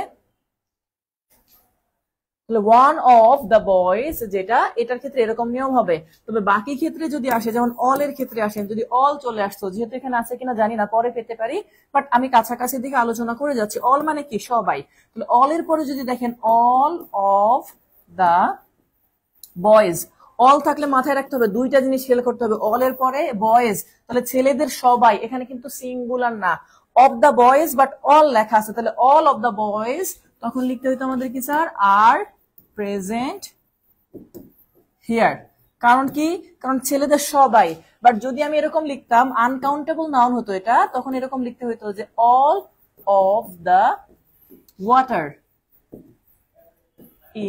তাহলে ওয়ান অফ দ্য বয়েজ যেটা, এটার ক্ষেত্রে এরকম নিয়ম হবে। তবে বাকি ক্ষেত্রে যদি আসে, যেমন অল এর ক্ষেত্রে আসেন, যদি অল চলে আসতো, যেহেতু এখানে আছে কিনা জানি না, পরে পেতে পারি, বাট আমি কাছাকাছি দিকে আলোচনা করে যাচ্ছি। অল মানে কি? সবাই। তাহলে অল এর পরে যদি দেখেন all of the boys, all থাকলে মাথায় রাখতে হবে দুইটা জিনিস খেয়াল করতে হবে। অল এর পরে বয়েজ, তাহলে ছেলেদের সবাই, এখানে কিন্তু সিঙ্গুলার না, of the boys, but all লেখা আছে, তাহলে অল অফ দ্য বয়েজ, তখন লিখতে হইতো আমাদের কি স্যার? R present here. কারণ কি? কারণ ছেলেদের সবাই। বাট যদি আমি এরকম লিখতাম, আনকাউন্টেবল নাউন হতো এটা, তখন এরকম লিখতে হইতো যে all of the water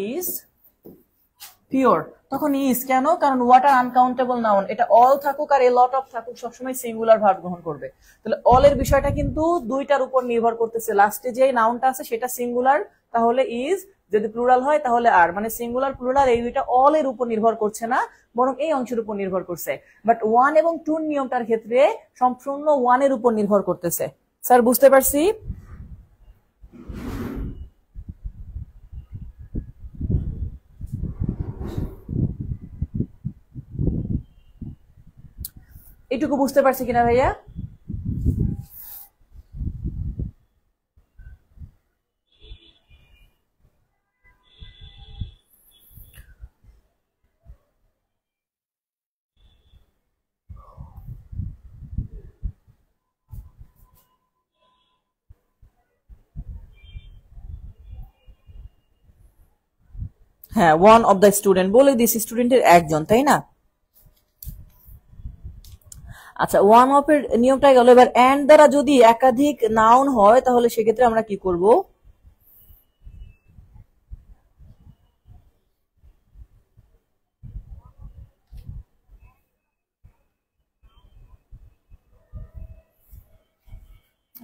is pure. তখন ইজ কেন? কারণ ওয়াটার আনকাউন্টেবল নাউন, এটা অল থাকুক আর এ লট অফ থাকুক, সবসময় সিঙ্গুলার ভার্ব গ্রহণ করবে। তাহলে অল এর বিষয়টা কিন্তু দুইটার উপর নির্ভর করতেছে। লাস্টে যে নাউনটা আছে সেটা সিঙ্গুলার, তাহলে ইজ, যদি প্লুরাল হয় তাহলে আর, মানে সিঙ্গুলার প্লুরাল এই দুইটা অল এর উপর নির্ভর করছে না, বরং এই অংশের উপর নির্ভর করছে। বাট ওয়ান এবং টু নিয়মটার ক্ষেত্রে সম্পূর্ণ ওয়ান এর উপর নির্ভর করতেছে। স্যার বুঝতে পারছি? এইটুকু বুঝতে পারছি কিনা ভাইয়া? হ্যাঁ, ওয়ান অফ দ্য স্টুডেন্ট বলে দিস, স্টুডেন্টের একজন, তাই না? আচ্ছা, ওয়ান অফ এর নিয়মটা গেল। এবার এন্ড দ্বারা যদি একাধিক নাউন হয় তাহলে সেক্ষেত্রে আমরা কি করব?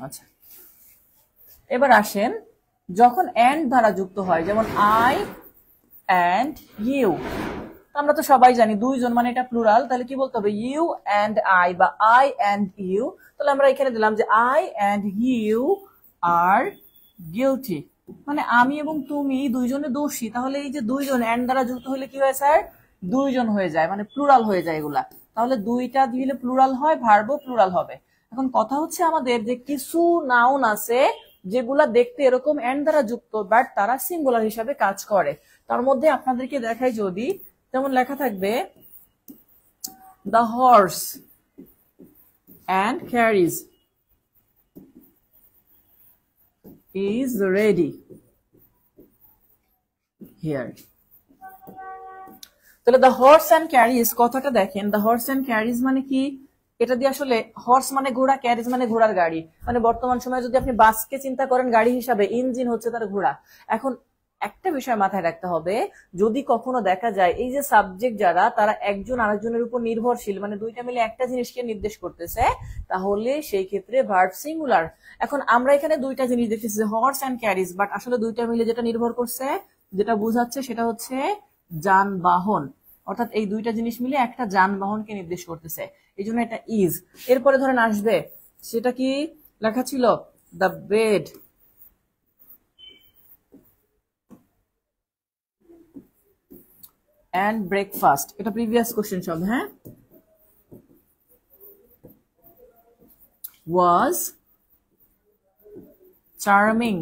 আচ্ছা, এবার আসেন, যখন এন্ড দ্বারা যুক্ত হয়, যেমন আই অ্যান্ড ইউ, আমরা তো সবাই জানি দুইজন মানে এটা প্লুরাল, তাহলে কি বলতে হবে? ইউ অ্যান্ড আই বা আই অ্যান্ড ইউ। তাহলে আমরা এখানে দিলাম যে I and you are guilty, মানে আমি এবং তুমি দুইজনে দোষী। তাহলে এই যে দুইজন এন্ড দ্বারা যুক্ত হলে কি হয় স্যার? দুইজন হয়ে যায়, মানে প্লুরাল হয়ে যায় এগুলা। তাহলে দুইটা দিলে প্লুরাল হয়, ভার্বও প্লুরাল হবে। এখন কথা হচ্ছে আমাদের যে কিছু নাউন আছে যেগুলা দেখতে এরকম এন্ড দ্বারা যুক্ত, বাট তারা সিঙ্গুলার হিসাবে কাজ করে। তার মধ্যে আপনাদেরকে দেখাই, যদি যেমন লেখা থাকবে the horse and carriage is ready here. তাহলে দ্য হর্স অ্যান্ড ক্যারিজ কথাটা দেখেন, দ্য হর্স অ্যান্ড ক্যারিজ মানে কি? এটা দিয়ে আসলে হর্স মানে ঘোড়া, ক্যারিজ মানে ঘোড়ার গাড়ি। মানে বর্তমান সময়ে যদি আপনি বাসকে চিন্তা করেন গাড়ি হিসাবে, ইঞ্জিন হচ্ছে তার ঘোড়া। এখন একটা বিষয় মাথায় রাখতে হবে, যদি কখনো দেখা যায় এই যে সাবজেক্ট যারা, তারা একজন আরেকজনের উপর নির্ভরশীল, মানে দুইটা মিলে একটা জিনিসকে নির্দেশ করতেছে, তাহলে সেই ক্ষেত্রে ভার্ব সিঙ্গুলার। এখন আমরা এখানে দুইটা জিনিস দেখতেছি, হর্স অ্যান্ড ক্যারিজ, বাট আসলে দুইটা মিলে যেটা নির্ভর করছে, যেটা বোঝাচ্ছে সেটা হচ্ছে যানবাহন। অর্থাৎ এই দুইটা জিনিস মিলে একটা যানবাহনকে নির্দেশ করতেছে, এই জন্য এটা ইজ। এরপরে ধরেন আসবে, সেটা কি লেখা ছিল? দ্য বেড অ্যান্ড ব্রেকফাস্ট, এটা প্রিভিয়াস কোশ্চেন সব। হ্যাঁ, ওয়াজ চার্মিং,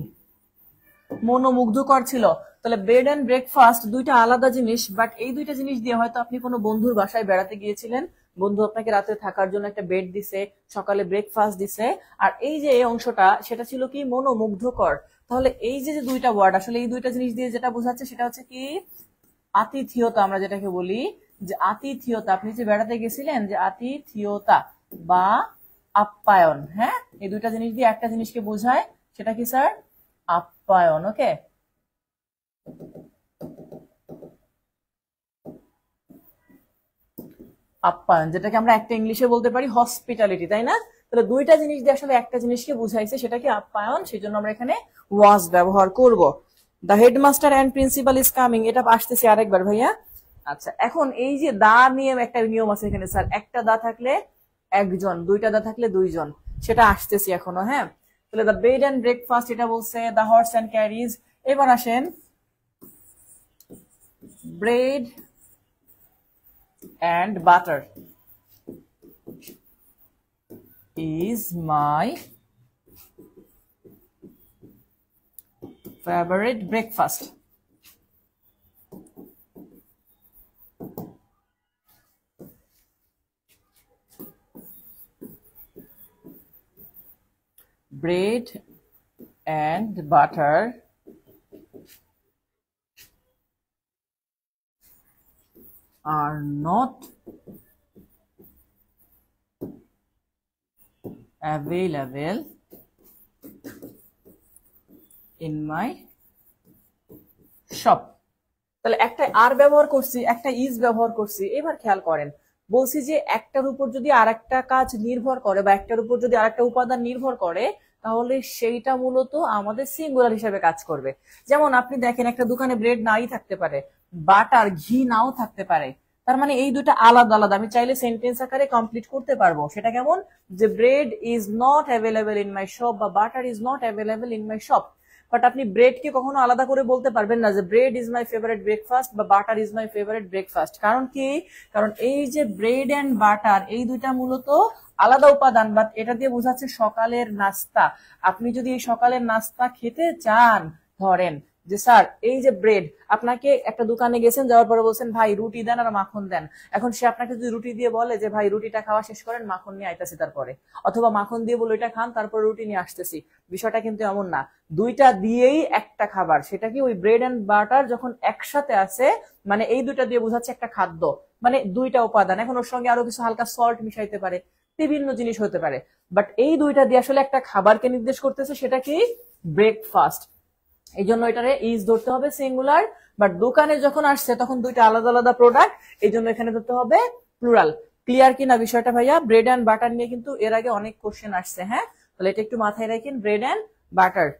মনোমুগ্ধকর ছিল। তাহলে বেড এন্ড ব্রেকফাস্ট দুইটা আলাদা জিনিস, বাট এই দুইটা জিনিস দিয়ে হয়তো আপনি কোনো বন্ধুর বাসায় বেড়াতে গিয়েছিলেন, বন্ধু আপনাকে রাতে থাকার জন্য একটা বেড দিছে, সকালে ব্রেকফাস্ট দিছে, আর এই যে এই অংশটা সেটা ছিল কি? মনোমুগ্ধকর। তাহলে এই যে যে দুইটা ওয়ার্ড, আসলে এই দুইটা জিনিস দিয়ে যেটা বোঝাচ্ছে সেটা হচ্ছে কি? আতিথেয়তা। আমরা যেটাকে বলি যে আতিথেয়তা, আপনি যে বেড়াতে গেছিলেন, যে আতিথেয়তা বা আপ্যায়ন। হ্যাঁ, এই দুইটা জিনিস দিয়ে একটা জিনিসকে বোঝায়, সেটা কি স্যার? আপ্যায়ন। ওকে, আপ্যায়ন, যেটাকে আমরা একটা ইংলিশে বলতে পারি হসপিটালিটি, তাই না? তাহলে দুইটা জিনিস দিয়ে আসলে একটা জিনিসকে বুঝাইছে, সেটা কি? আপ্যায়ন। সেই জন্য আমরা এখানে ওয়াজ ব্যবহার করব। The headmaster and principal is coming, এটা আসতেছে আরেকবার ভাইয়া। আচ্ছা, এখন এই যে দা নিয়ে একটা নিয়ম আছে এখানে স্যার, একটা দা থাকলে একজন, দুইটা দা থাকলে দুইজন, সেটা আসতেছি এখনো। হ্যাঁ, তাহলে দ্য বেড অ্যান্ড ব্রেকফাস্ট এটা বলছে, দ্য হর্স অ্যান্ড ক্যারিজ। এবার আসেন, bread and butter is my favorite breakfast. Bread and butter are not available in my shop. তাহলে একটা আর ব্যবহার করছি, একটা ইজ ব্যবহার করছি। এবার খেয়াল করেন, বলছি যে একটার উপর যদি আরেকটা কাজ নির্ভর করে বা একটার উপর যদি আরেকটা উপাদান নির্ভর করে, তাহলে সেইটা মূলত আমাদের সিঙ্গুলার হিসেবে কাজ করবে। যেমন আপনি দেখেন, একটা দোকানে ব্রেড নাই থাকতে পারে, বাটার ঘি নাও থাকতে পারে। তার মানে এই দুটো আলাদা আলাদা, আমি চাইলে সেন্টেন্স আকারে কমপ্লিট করতে পারবো। সেটা কেমন? যে bread is not available in my shop বা butter is not available in my shop. But আপনি ব্রেডকে কখনো আলাদা করে বলতে পারবেন না যে bread is my favourite breakfast বা butter is my favourite breakfast. কারণ কি? কারণ এই যে ব্রেড এন্ড বাটার এই দুইটা মূলত আলাদা উপাদান, বাট এটা দিয়ে বোঝাচ্ছে সকালের নাস্তা। আপনি যদি এই সকালের নাস্তা খেতে চান, ধরেন যে স্যার এই যে ব্রেড, আপনাকে একটা দোকানে গেছেন, যাওয়ার পরে বলছেন ভাই রুটি দেন আর মাখন দেন। এখন সে আপনাকে যদি রুটি দিয়ে বলে যে ভাই রুটিটা খাওয়া শেষ করেন, মাখন নিয়ে আইতাছি তারপরে, অথবা মাখন দিয়ে বলে এটা খান তারপর রুটি নিয়ে আসতেছি, বিষয়টা কিন্তু এমন না। দুইটা দিয়েই একটা খাবার, সেটা কি ওই ব্রেড এন্ড বাটার যখন একসাথে আছে, মানে এই দুইটা দিয়ে বোঝাচ্ছে একটা খাদ্য, মানে দুইটা উপাদান। এখন ওর সঙ্গে আরো কিছু হালকা সল্ট মিশাইতে পারে, বিভিন্ন জিনিস হতে পারে, বাট এই দুইটা দিয়ে আসলে একটা খাবারকে নির্দেশ করতেছে, সেটা কি? ব্রেকফাস্ট। এই জন্য এটারে ইজ ধরতে হবে সিঙ্গুলার, বাট দোকানে যখন আসছে তখন দুইটা আলাদা আলাদা প্রোডাক্ট, এই জন্য এখানে ধরতে হবে প্লুরাল। ক্লিয়ার কিনা বিষয়টা ভাইয়া? ব্রেড এন্ড বাটার নিয়ে কিন্তু এর আগে অনেক কোশ্চেন আসছে, হ্যাঁ, তাহলে এটা একটু মাথায় রাখেন, ব্রেড এন্ড বাটার।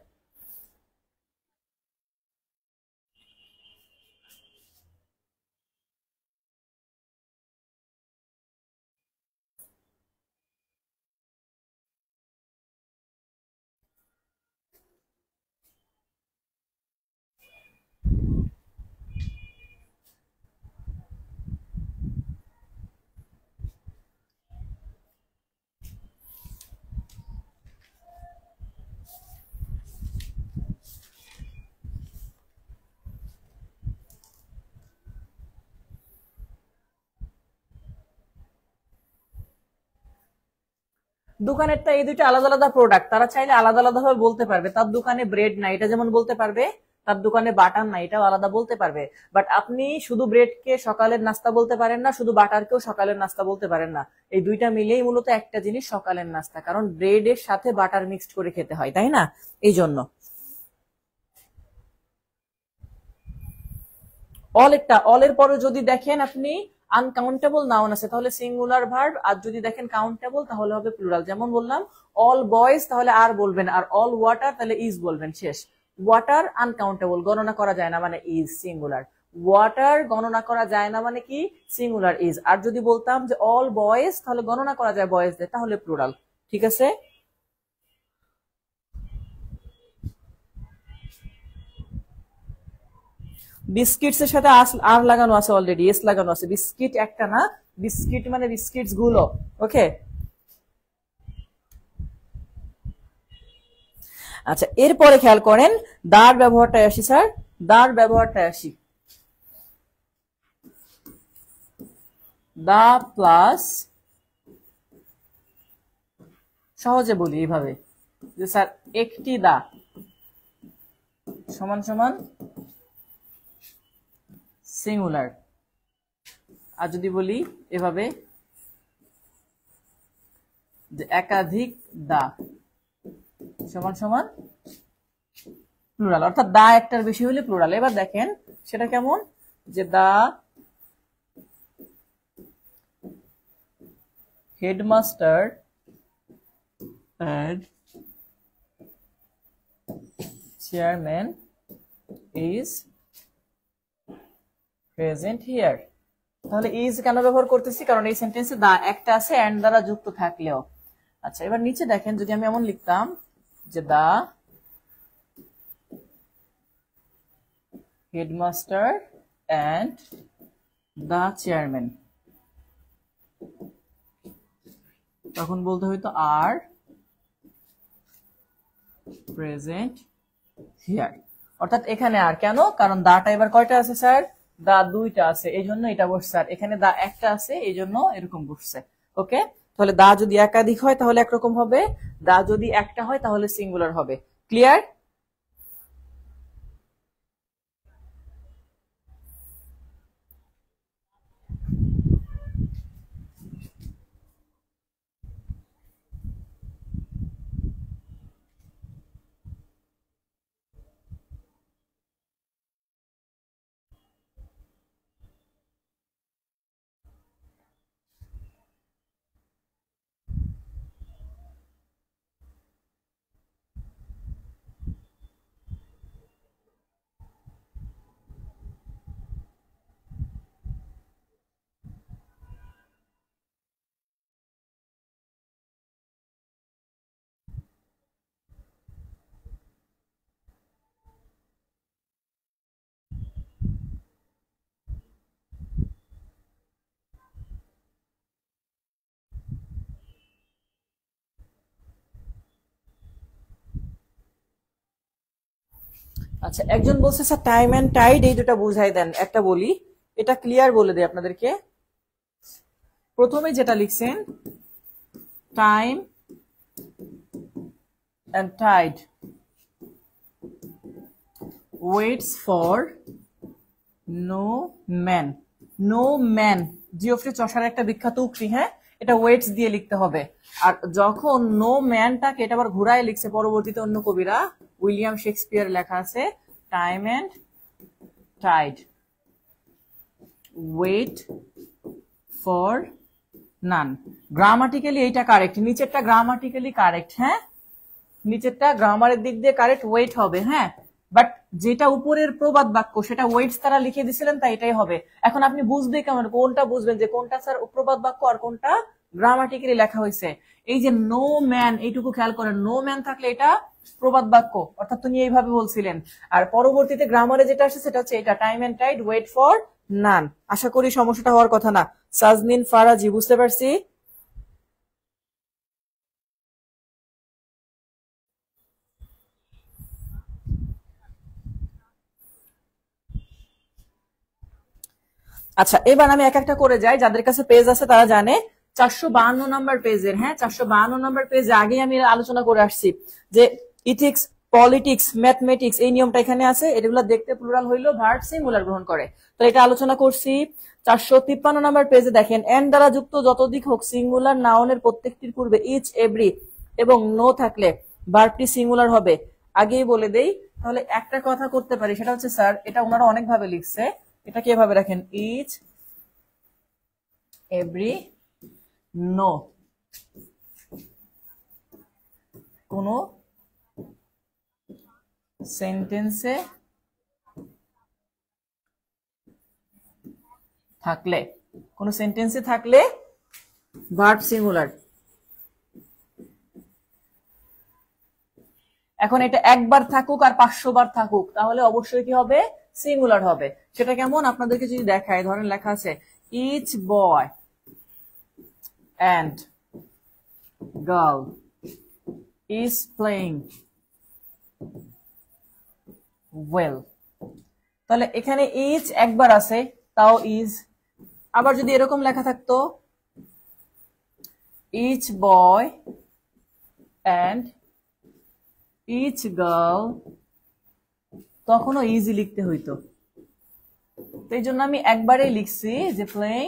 দোকানেরটা এই দুইটা আলাদা আলাদা প্রোডাক্ট, তারা চাইলে আলাদা আলাদা ভাবে বলতে পারবে, তার দোকানে ব্রেড নাই এটা যেমন বলতে পারবে, তার দোকানে বাটার নাই এটাও আলাদা বলতে পারবে। বাট আপনি শুধু ব্রেডকে সকালের নাস্তা বলতে পারেন না, শুধু বাটারকেও সকালের নাস্তা বলতে পারেন না। এই দুইটা মিলেই মূলত একটা জিনিস সকালের নাস্তা, কারণ ব্রেডের সাথে বাটার মিক্সড করে খেতে হয়, তাই না? এই জন্য অলের পরে যদি দেখেন আপনি আনকাউন্টেবল নাউন আছে তাহলে সিঙ্গুলার ভার্ব, আর যদি দেখেন কাউন্টেবল তাহলে হবে প্লুরাল। যেমন বললাম অল বয়েজ তাহলে আর বলবেন, আর অল ওয়াটার তাহলে ইজ বলবেন, শেষ। ওয়াটার আনকাউন্টেবল, গণনা করা যায় না মানে ইজ সিঙ্গুলার। ওয়াটার গণনা করা যায় না মানে কি? Singular is. আর যদি বলতাম যে অল বয়েজ তাহলে গণনা করা যায় বয়েজদের, তাহলে প্লুরাল। ঠিক আছে? বিস্কিটস এর সাথে আর লাগানো আছে, অলরেডি এস লাগানো আছে, বিস্কিট একটা না, বিস্কিট মানে বিস্কিটস গুলো। ওকে, আচ্ছা এরপরে খেয়াল করেন দার ব্যবহারটা আসি স্যার, দার ব্যবহারটা আসি। দা প্লাস, সহজে বলি এইভাবে যে স্যার একটি দা সমান সমান সিঙ্গুলার। আর যদি বলি এভাবে যে একাধিক দা সমান সমান প্লুরাল, অর্থাৎ দা একটার বেশি হলে প্লুরাল। এবার দেখেন সেটা কেমন, যে the headmaster and chairman is present here। তাহলে ইজ কেন ব্যবহার করতেছি? কারণ এই সেন্টেন্সে দা একটা আছে এন্ড দ্বারা যুক্ত থাকলেও। আচ্ছা এবার নিচে দেখেন যদি আমি এমন লিখতাম যে the headmaster and the chairman, তখন বলতে হইতো আর প্রেজেন্ট হিয়ার। অর্থাৎ এখানে আর কেন? কারণ দাটা এবার কয়টা আছে স্যার? দা দুইটা আছে, এই জন্য এটা বসছে, আর এখানে দা একটা আছে এই জন্য এরকম বসছে। ওকে, তাহলে দা যদি একাধিক হয় তাহলে একরকম হবে, দা যদি একটা হয় তাহলে সিঙ্গুলার হবে। ক্লিয়ার? আচ্ছা, একজন বলছে স্যার টাইম এন্ড টাইড, এই দুটা বুঝাই দেন। একটা বলি, এটা ক্লিয়ার বলে দেই আপনাদেরকে। প্রথমে যেটা লিখছেন time and tide waits for no man. No man Geoffrey Chaucer একটা বিখ্যাত উক্তি, হ্যাঁ, এটা ওয়েটস দিয়ে লিখতে হবে। আর যখন নো ম্যানটাকে এটা আবার ঘুরায় লিখছে পরবর্তীতে অন্য কবিরা, উইলিয়াম শেক্সপিয়ার লেখা আছে time and tide wait for none. Grammatically এইটা কারেক্ট, নিচেরটা গ্রামাটিক্যালি কারেক্ট, হ্যাঁ, নিচেরটা গ্রামারের দিক দিয়ে কারেক্ট, ওয়েট হবে, হ্যাঁ। বাট যেটা উপরের প্রবাদ বাক্য সেটা ওয়েটস তারা লিখে দিছিলেন, তাই এটাই হবে। এখন আপনি বুঝবে কেমন, কোনটা বুঝবেন যে কোনটা স্যার প্রবাদ বাক্য আর কোনটা গ্রামাটিক্যালি লেখা হয়েছে। এই যে নো ম্যান, এইটুকু খেয়াল করেন, নো ম্যান থাকলে এটা প্রবাদ বাক্য, অর্থাৎ তুমি এইভাবে বলছিলেন। আর পরবর্তীতে গ্রামারে যেটা আসছে সেটা হচ্ছে এটা time and tide wait for none. আশা করি সমস্যাটা হওয়ার কথা না। সাজনিন ফারাজি, বুঝতে পারছি। আচ্ছা, এবার আমি এক একটা করে যাই, যাদের কাছে পেজ আছে তারা জানে। 452 নাম্বার পেজের, হ্যাঁ, 452 নাম্বার পেজে আগে আমি আলোচনা করে আসছি যে ইথিক্স, পলিটিক্স, ম্যাথমেটিক্স এই নিয়মটা এখানে আছে, এগুলো দেখতে প্লুরাল হইলেও ভার্ব সিঙ্গুলার গ্রহণ করে, তো এটা আলোচনা করছি। 453 নাম্বার পেজে দেখেন, এন দ্বারা যুক্ত যতদিক হোক সিঙ্গুলার নাউনের প্রত্যেকটির পূর্বে ইচ, এভরি এবং নো থাকলে ভার্বটি সিঙ্গুলার হবে। আগেই বলে দেই, তাহলে একটা কথা করতে পারি, সেটা হচ্ছে স্যার এটা ওনারা অনেক ভাবে লিখছে, এটা কিভাবে রাখেন, ইচ, এভরি, নো, কোন সেন্টেন্সে থাকলে, কোন সেন্টেন্সে থাকলে ভার্ব সিঙ্গুলার। এখন এটা একবার থাকুক আর 500 বার থাকুক, তাহলে অবশ্যই কি হবে, সিঙ্গুলার হবে। সেটা কেমন আপনাদেরকে যদি দেখায়, ধরেন লেখা আছে each boy and girl is playing well, তাহলে এখানে ইচ একবার আছে, তাও ইজ। আবার যদি এরকম লেখা থাকতো each boy and each girl, তখনও ইজি লিখতে হইতো। তো এই জন্য আমি একবারেই লিখছি যে প্লেইং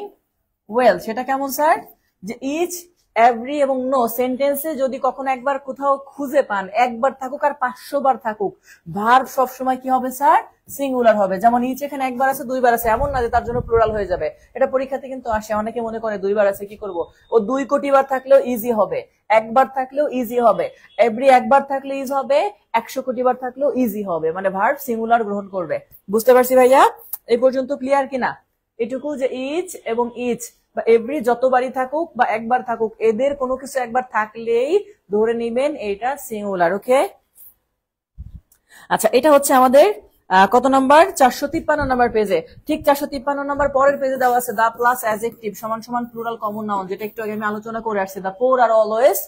ওয়েল। সেটা কেমন স্যার, যে ইচ, এভরি এবং নো সেন্টেন্সে যদি কখনো একবার কোথাও খুঁজে পান, একবার থাকুক আর 500 বার থাকুক, ভার্ব সবসময় কি হবে স্যার, সিঙ্গুলার হবে। যেমন ইচ এখানে একবার আছে, দুইবার আছে, এমন না যে তার জন্য প্লুরাল হয়ে যাবে। এটা পরীক্ষাতে কিন্তু আসে, অনেকে মনে করে দুইবার আছে কি করব, ও 2 কোটি বার থাকলেও ইজি হবে, একবার থাকলেও ইজি হবে, এভরি একবার থাকলে ইজ হবে, 100 কোটি বার থাকলেও ইজি হবে, মানে ভার্ব সিঙ্গুলার গ্রহণ করবে। বুঝতে পারছি ভাইয়া? এই পর্যন্ত ক্লিয়ার কিনা? এটুকু যে ইচ এবং ইচ বা এভরি যতবারই থাকুক বা একবার থাকুক, এদের কোনো কিছু একবার থাকলেই ধরে নিবেন এটা সিঙ্গুলার। ওকে, আচ্ছা, এটা হচ্ছে আমাদের কত নাম্বার, 453 নাম্বার পেজে। ঠিক 453 নাম্বার পরের পেজে দেওয়া আছে দা প্লাস অ্যাডজেক্টিভ সমান সমান প্লুরাল কমন নাউন, যেটা একটু আগে আমি আলোচনা করে আসছি। দা পোর are always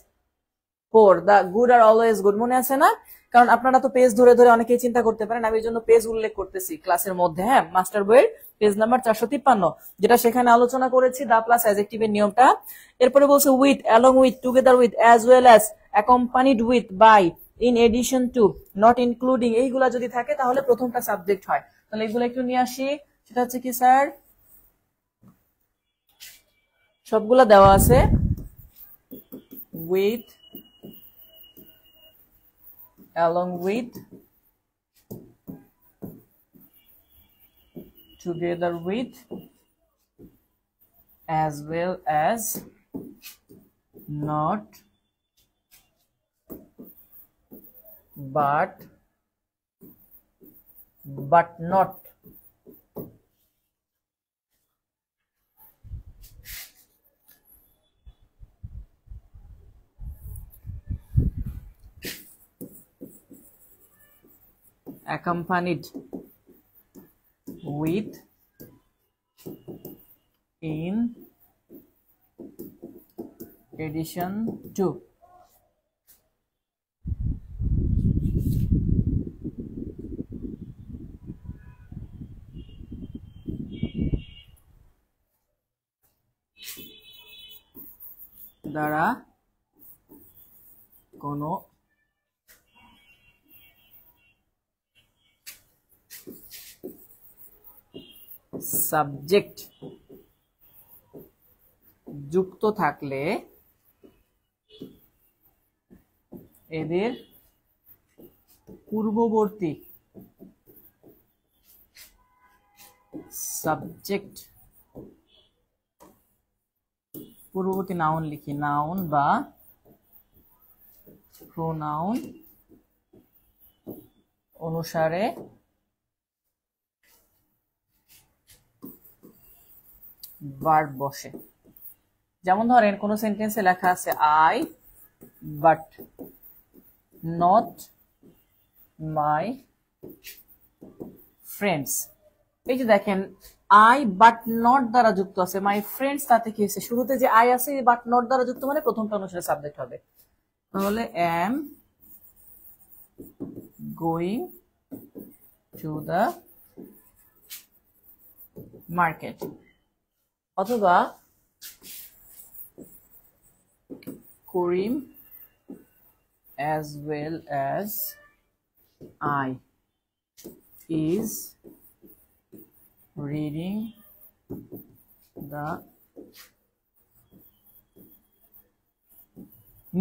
poor, the good are always good, মনে আছে না? কারণ আপনারা তো পেজ ধরে ধরে অনেকেই চিন্তা করতে পারেন, আমি এই জন্য পেজ উল্লেখ করতেছি ক্লাসের মধ্যে, হ্যাঁ, মাস্টার বইয়ের পেজ নাম্বার 453, যেটা সেখানে আলোচনা করেছি দা প্লাস অ্যাডজেক্টিভের নিয়মটা। এরপরে বলছে with, along with, together with, as well as, accompanied with, by, in addition to, not including, এইগুলা যদি থাকে তাহলে প্রথমটা সাবজেক্ট হয়। তাহলে এগুলো একটু নিয়ে আসি। সেটা হচ্ছে কি স্যার, সবগুলা দেওয়া আছে, with, along with, together with, as well as, not, but not. Accompanied with, in addition to, দ্বারা কোনো সাবজেক্ট যুক্ত থাকলে এদের পূর্ববর্তী সাবজেক্ট পূর্ববর্তী নাউন লিখি, নাউন বা প্রোনাউন অনুসারে ভার্ব বসে। যেমন ধরেন কোন সেন্টেন্সে লেখা আছে I but not my friends. এই যে দেখেন আই বাট নট দ্বারা যুক্ত আছে, মাই ফ্রেন্ডস তাতে কি হয়েছে, শুরুতে যে আই আছে বাট নট দ্বারা যুক্ত মানে প্রথমটা অনুসারে সাবজেক্ট হবে। তাহলে am going to the market, অথবা Karim as well as I is reading the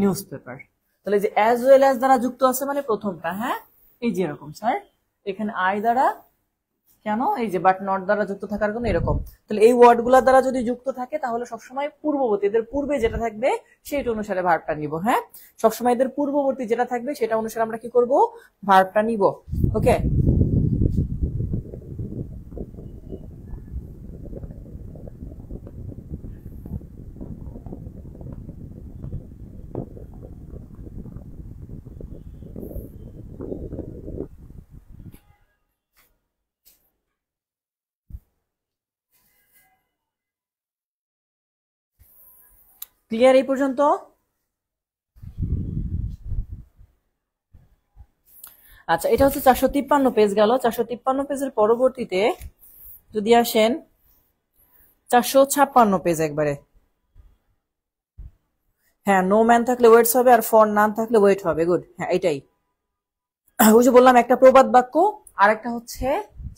newspaper. তাহলে যে as well as দ্বারা যুক্ত আছে মানে প্রথমটা, হ্যাঁ এই যে এরকম স্যার এখানে আই দ্বারা কেন, এই যে বাট নট দ্বারা যুক্ত থাকার কোনো এরকম। তাহলে এই ওয়ার্ড গুলা দ্বারা যদি যুক্ত থাকে তাহলে সবসময় পূর্ববর্তী, এদের পূর্বে যেটা থাকবে সেটা অনুসারে ভার্বটা নিব। হ্যাঁ সবসময় এদের পূর্ববর্তী যেটা থাকবে সেটা অনুসারে আমরা কি করব, ভার্বটা নিব। ওকে ক্লিয়ার এই পর্যন্ত? আচ্ছা এটা হচ্ছে 453 পেজ গেল। 453 পেজের পরবর্তীতে যদি আসেন 456 পেজ একবারে, হ্যাঁ নো ম্যান থাকলে ওয়েটস হবে আর ফর নান থাকলে ওয়েট হবে। গুড, হ্যাঁ এটাই ওই যে বললাম, একটা প্রবাদ বাক্য আর একটা হচ্ছে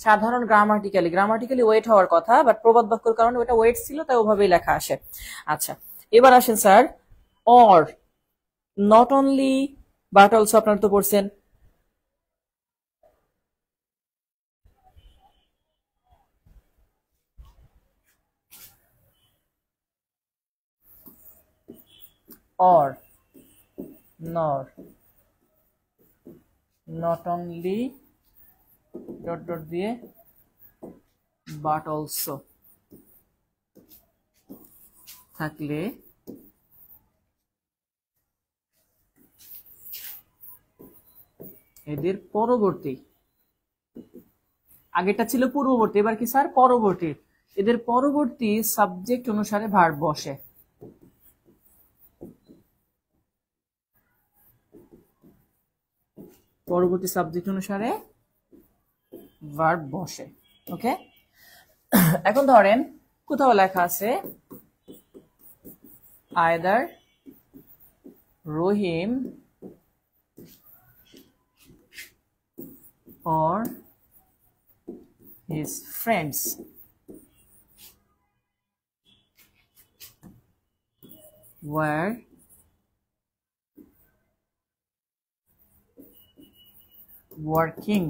সাধারণ গ্রামাটিক্যালি ওয়েট হওয়ার কথা, বাট প্রবাদ বাক্যের কারণে ওটা ওয়েট ছিল তাই ওভাবেই লেখা আসে। আচ্ছা এবার আসেন sir or, not only but also আপনারা তো পড়ছেন। or nor not only dot dot দিয়ে but also থাকলে এদের পরবর্তী, আগেটা ছিল পূর্ববর্তী এবার কি স্যার পরবর্তী, এদের পরবর্তী সাবজেক্ট অনুসারে ভার্ব বসে। পরবর্তী সাবজেক্ট অনুসারে ভার্ব বসে। ওকে এখন ধরেন কোথাও লেখা আছে either Rahim or his friends were working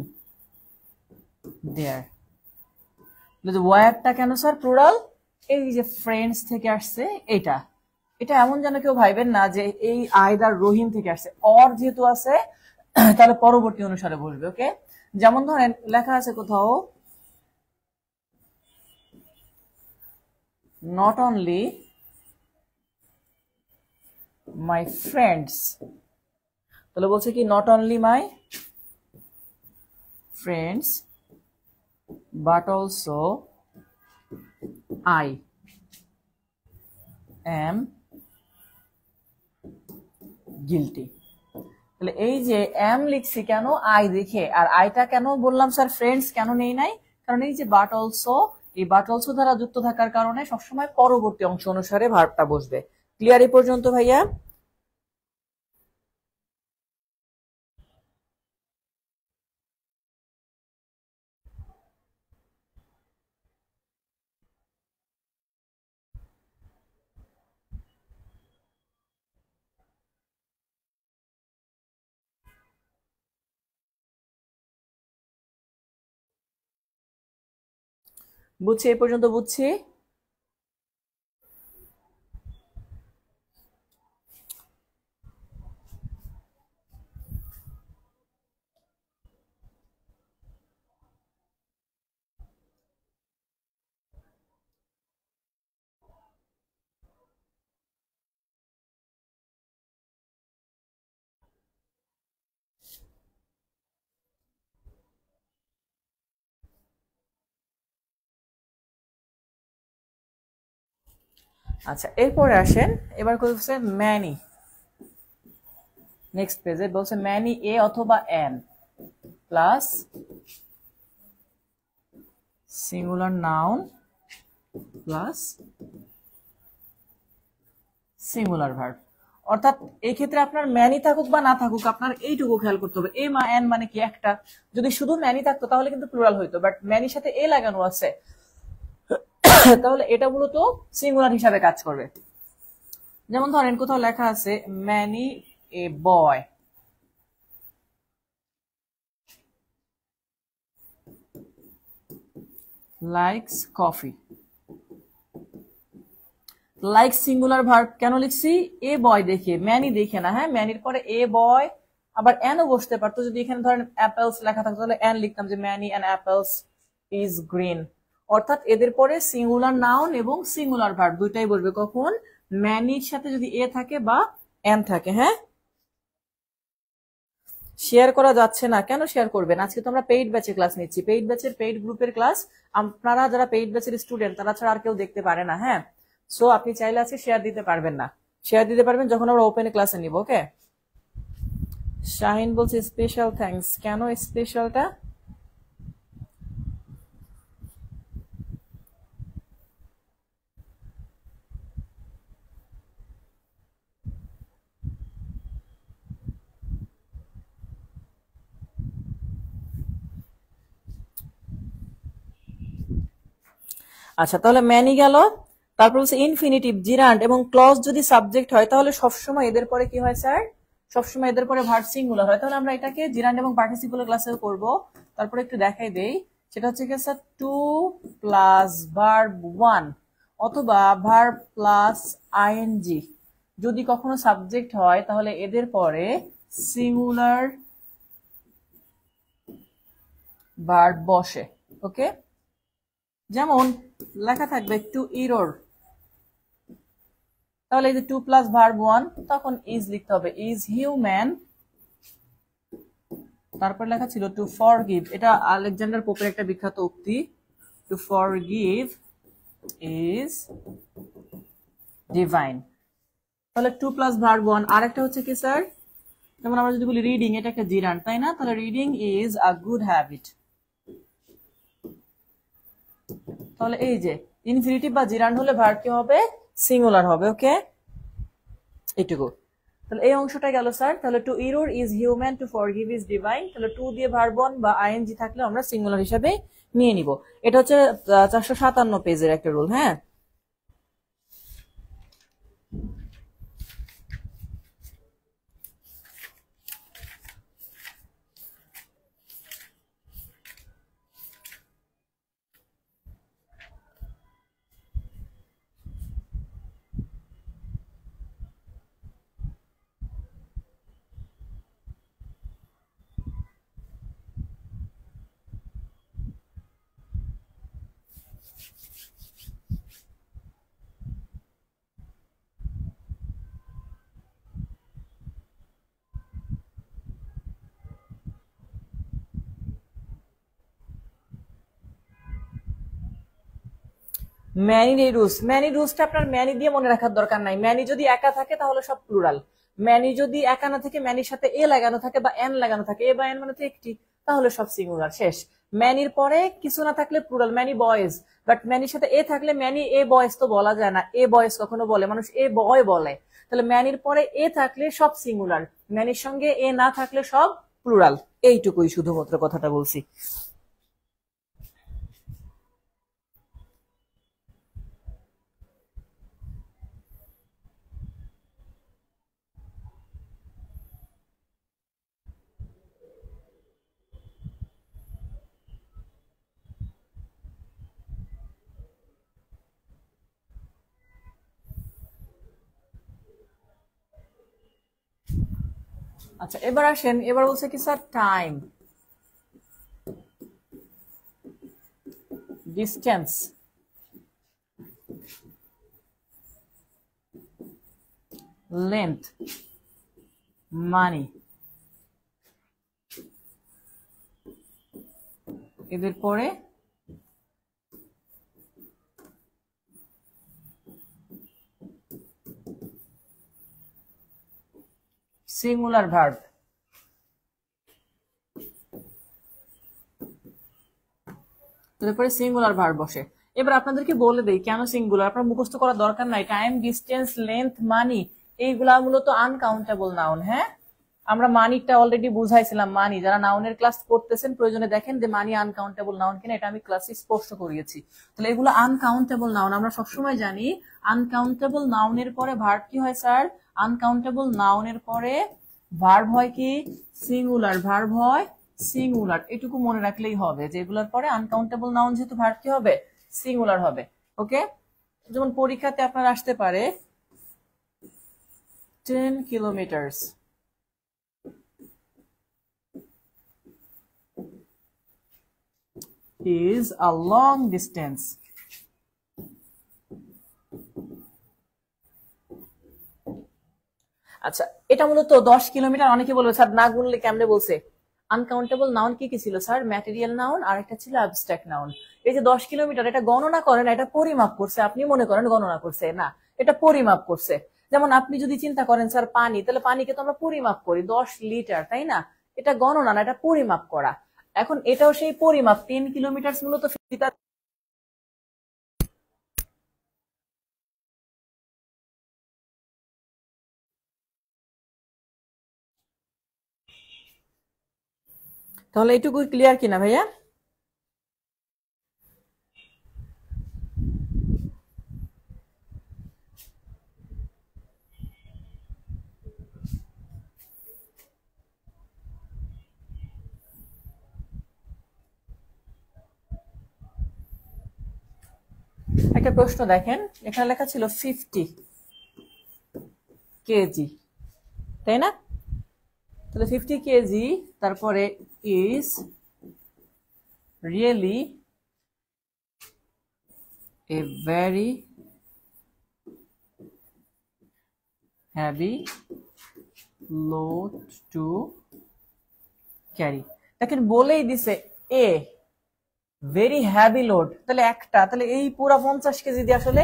there। ওয়ারটা কেন স্যার প্লুরাল, এই যে ফ্রেন্ডস থেকে আসছে, এটা এটা এমন যেন কেউ ভাইবেন না যে এই আইদার রহিম থেকে আসছে, অর যেহেতু আছে তাহলে পরবর্তী অনুসারে বসবে। ওকে যেমন ধরেন লেখা আছে কোথাও নট অনলি মাই ফ্রেন্ডস, তাহলে বলছে কি not only my friends but also I am guilty. তাহলে এই যে এম লিখছি কেন আই দেখে, আর আইটা কেন বললাম স্যার ফ্রেন্ডস কেন নেই নাই, কারণ এই যে বাট অলসো, এই বাট অলসো দ্বারা যুক্ত থাকার কারণে সবসময় পরবর্তী অংশ অনুসারে ভার্বটা বসবে। ক্লিয়ার এই পর্যন্ত ভাইয়া? বুঝছি এই পর্যন্ত বুঝছি। আচ্ছা এরপরে আসেন, এবার বলছে ম্যানি। নেক্সট পেজে বলছে ম্যানি এ অথবা N plus singular noun plus singular verb. অর্থাৎ এই ক্ষেত্রে আপনার ম্যানি থাকুক বা না থাকুক, আপনার এইটুকু খেয়াল করতে হবে, এ মা এন মানে কি একটা। যদি শুধু ম্যানি থাকতো তাহলে কিন্তু প্লুরাল হইতো, বাট ম্যানির সাথে এ লাগানো আছে, তাহলে এটা মূলত সিঙ্গুলার হিসাবে কাজ করবে। যেমন ধরেন কোথাও লেখা আছে many a boy, likes coffee. Like singular verb কেন লিখছি? এ বয় দেখে, ম্যানি দেখে না। হ্যাঁ, ম্যানির পরে এ বয়, আবার এনও বসতে পারতো। যদি এখানে ধরেন অ্যাপেলস লেখা থাকতো তাহলে এন লিখতাম, যে many and apples is green. অর্থাৎ এদের পরে সিঙ্গুলার নাউন এবং সিঙ্গুলার ভার্ব দুইটাই বলবে কখন? ম্যানির সাথে যদি এ থাকে বা এন থাকে। হ্যাঁ, শেয়ার করা যাচ্ছে না, কেন শেয়ার করবেন? আজকে তো আমরা পেইড ব্যাচে ক্লাস নিচ্ছি, পেইড ব্যাচের পেইড গ্রুপের ক্লাস। আপনারা যারা পেইড ব্যাচের স্টুডেন্ট তারা ছাড়া আর কেউ দেখতে পারে না। হ্যাঁ, সো আপনি চাইলে আজকে শেয়ার দিতে পারবেন না, শেয়ার দিতে পারবেন যখন আমরা ওপেন ক্লাসে নিব। ওকে, শাহিন বলছে স্পেশাল থ্যাঙ্কস। কেন স্পেশালটা? আচ্ছা, তাহলে ম্যানি গেল। তারপর হচ্ছে ইনফিনিটিভ, জিরান্ড এবং ক্লজ যদি সাবজেক্ট হয় তাহলে সবসময় এদের পরে কি হয় স্যার? সবসময় এদের পরে ভার্ব সিঙ্গুলার হয়। তাহলে আমরা এটাকে জিরান্ড এবং পার্টিসিপল ক্লাসেও করব। তারপরে একটু দেখাই দেই, সেটা হচ্ছে কি sir, to plus verb one অথবা ভার্ব প্লাস আইএনজি যদি কখনো সাবজেক্ট হয় তাহলে এদের পরে সিঙ্গুলার ভার্ব বসে। ওকে, যেমন লেখা থাকবে টু ইরোর, তাহলে এই যে টু প্লাস ভার্ব ওয়ান, তখন ইজ লিখতে হবে, ইজ হিউম্যান। তারপর লেখা ছিল টু ফরগিভ, এটা আলেকজান্ডার পোপের একটা বিখ্যাত উক্তি, টু ফরগিভ ইজ ডিভাইন। তাহলে টু প্লাস ভার্ব ওয়ান। আরেকটা হচ্ছে কি স্যার, যেমন আমরা যদি বলি রিডিং, এটা একটা জিরান্ড, তাই না? তাহলে reading is a good habit. তাহলে এই যে ইনফিনিটিভ বা জিরান্ড হলে ভার্ব কি হবে? সিঙ্গুলার হবে। ওকে, এইটুকু। তাহলে এই অংশটা গেল স্যার। তাহলে to err is human, to forgive is divine. তাহলে টু দিয়ে ভার্ব ওয়ান বা আইএনজি থাকলে আমরা সিঙ্গুলার হিসাবে নিয়ে নিব। এটা হচ্ছে 457 পেজের একটা রুল। হ্যাঁ, ম্যানি রুলস। ম্যানি রুলসটা আপনার ম্যানি দিয়ে মনে রাখার দরকার নাই। ম্যানি যদি একা থাকে তাহলে সব প্লুরাল। ম্যানি যদি একা না থাকে, ম্যানির সাথে এ লাগানো থাকে বা এন লাগানো থাকে, এ বা এন মানে তো একটি, তাহলে সব সিঙ্গুলার, শেষ। ম্যানির পরে কিছু না থাকলে প্লুরাল, ম্যানি বয়েজ, বাট ম্যানির সাথে এ থাকলে ম্যানি এ বয়েজ তো বলা যায় না, এ বয়েজ কখনো বলে মানুষ, এ বয় বলে। তাহলে ম্যানির পরে এ থাকলে সব সিঙ্গুলার, ম্যানির সঙ্গে এ না থাকলে সব প্লুরাল। এইটুকুই শুধুমাত্র কথাটা বলছি। আচ্ছা এবার আসেন, এবার বলছে কি স্যার, টাইম, ডিস্টেন্স, লেন্থ, মানি, এদের পরে সিঙ্গুলার ভার্ব। তারপরে সিঙ্গুলার ভার্ব বসে। এবার আপনাদেরকে বলে দেই কেন সিঙ্গুলার, আপনার মুখস্থ করার দরকার নাই। টাইম, ডিস্টেন্স, লেন্থ, মানি, এইগুলা মূলত আনকাউন্টেবল নাউন। হ্যাঁ, আমরা মানিটা অলরেডি বুঝাইছিলাম। মানি, যারা নাউনের ক্লাস করতেছেন প্রয়োজনে দেখেন যে মানি আনকাউন্টেবল নাউন কিনা, এটা আমি ক্লাসে স্পষ্ট করিয়েছি। তাহলে এগুলো আনকাউন্টেবল নাউন। আমরা সবসময় জানি আনকাউন্টেবল নাউনের পরে ভার্ব কি হয় স্যার? আনকাউন্টেবল নাউনের পরে ভার্ব হয় কি? সিঙ্গুলার। ভার্ব হয় সিঙ্গুলার, এটুকু মনে রাখলেই হবে যে এগুলোর পরে আনকাউন্টেবল নাউন যেহেতু ভার্ব কি হবে? সিঙ্গুলার হবে। ওকে, যেমন পরীক্ষাতে আপনার আসতে পারে 10 kilometres, is a long distance. আচ্ছা, এটা মূলত 10 কিলোমিটার। অনেকে বলবে স্যার না গুনলে কেমনে বলছে? আনকাউন্টেবল নাউন কি কি ছিল স্যার? ম্যাটেরিয়াল নাউন আর একটা ছিল অ্যাবস্ট্রাক্ট নাউন। এই যে 10 কিলোমিটার, এটা গণনা করে না, এটা পরিমাপ করছে। আপনি মনে করেন গণনা করছে, না, এটা পরিমাপ করছে। যেমন আপনি যদি চিন্তা করেন স্যার পানি, তাহলে পানিকে তো আমরা পরিমাপ করি 10 লিটার, তাই না? এটা গণনা না, এটা পরিমাপ করা। এখন এটাও সেই পরিমাপ। 10 কিলোমিটার মূলত ফিতা। তাহলে এইটুকু ক্লিয়ার কিনা ভাইয়া? একটা প্রশ্ন দেখেন, এখানে লেখা ছিল 50 কেজি, তাই না? তাহলে 50 কেজি, তারপরে is really a very heavy load to carry. দেখেন বলেই দিছে এ ভেরি হ্যাভি লোড, তাহলে একটা, তাহলে এই পুরা 50 কেজি দিয়ে আসলে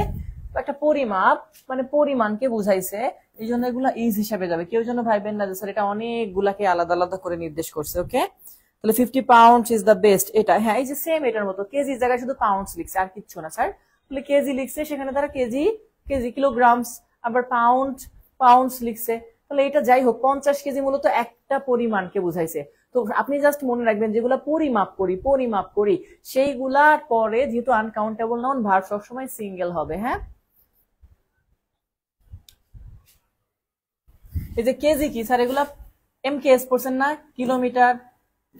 একটা পরিমাপ, মানে পরিমাণকে বুঝাইছে। এই জন্য এগুলা ইজ হিসাবে যাবে। কেউ যেন ভাইবেন না যে স্যার এটা অনেকগুলাকে আলাদা আলাদা করে নির্দেশ করছে। ওকে, তাহলে 50 পাউন্ডস ইজ দ্য বেস্ট। এটা হ্যাঁ, এই যে সেম এটার মতো, কেজি জায়গায় শুধু পাউন্ডস লিখছে, আর কিচ্ছু না স্যার। তাহলে কেজি লিখছে, সেখানে তারা কেজি, কেজি, কিলোগ্রামস, আবার পাউন্ড, পাউন্ডস লিখছে। তাহলে এটা যাই হোক, 50 কেজি মূলত একটা পরিমাণকে বুঝাইছে। তো আপনি জাস্ট মনে রাখবেন যেগুলা পরিমাপ করি সেইগুলার পরে যেহেতু আনকাউন্টেবল নাউন, ভার্ব সবসময় সিঙ্গেল হবে। হ্যাঁ, এই যে কেজি কি স্যার? এগুলা এমকেএস পড়ছেন না? কিলোমিটার,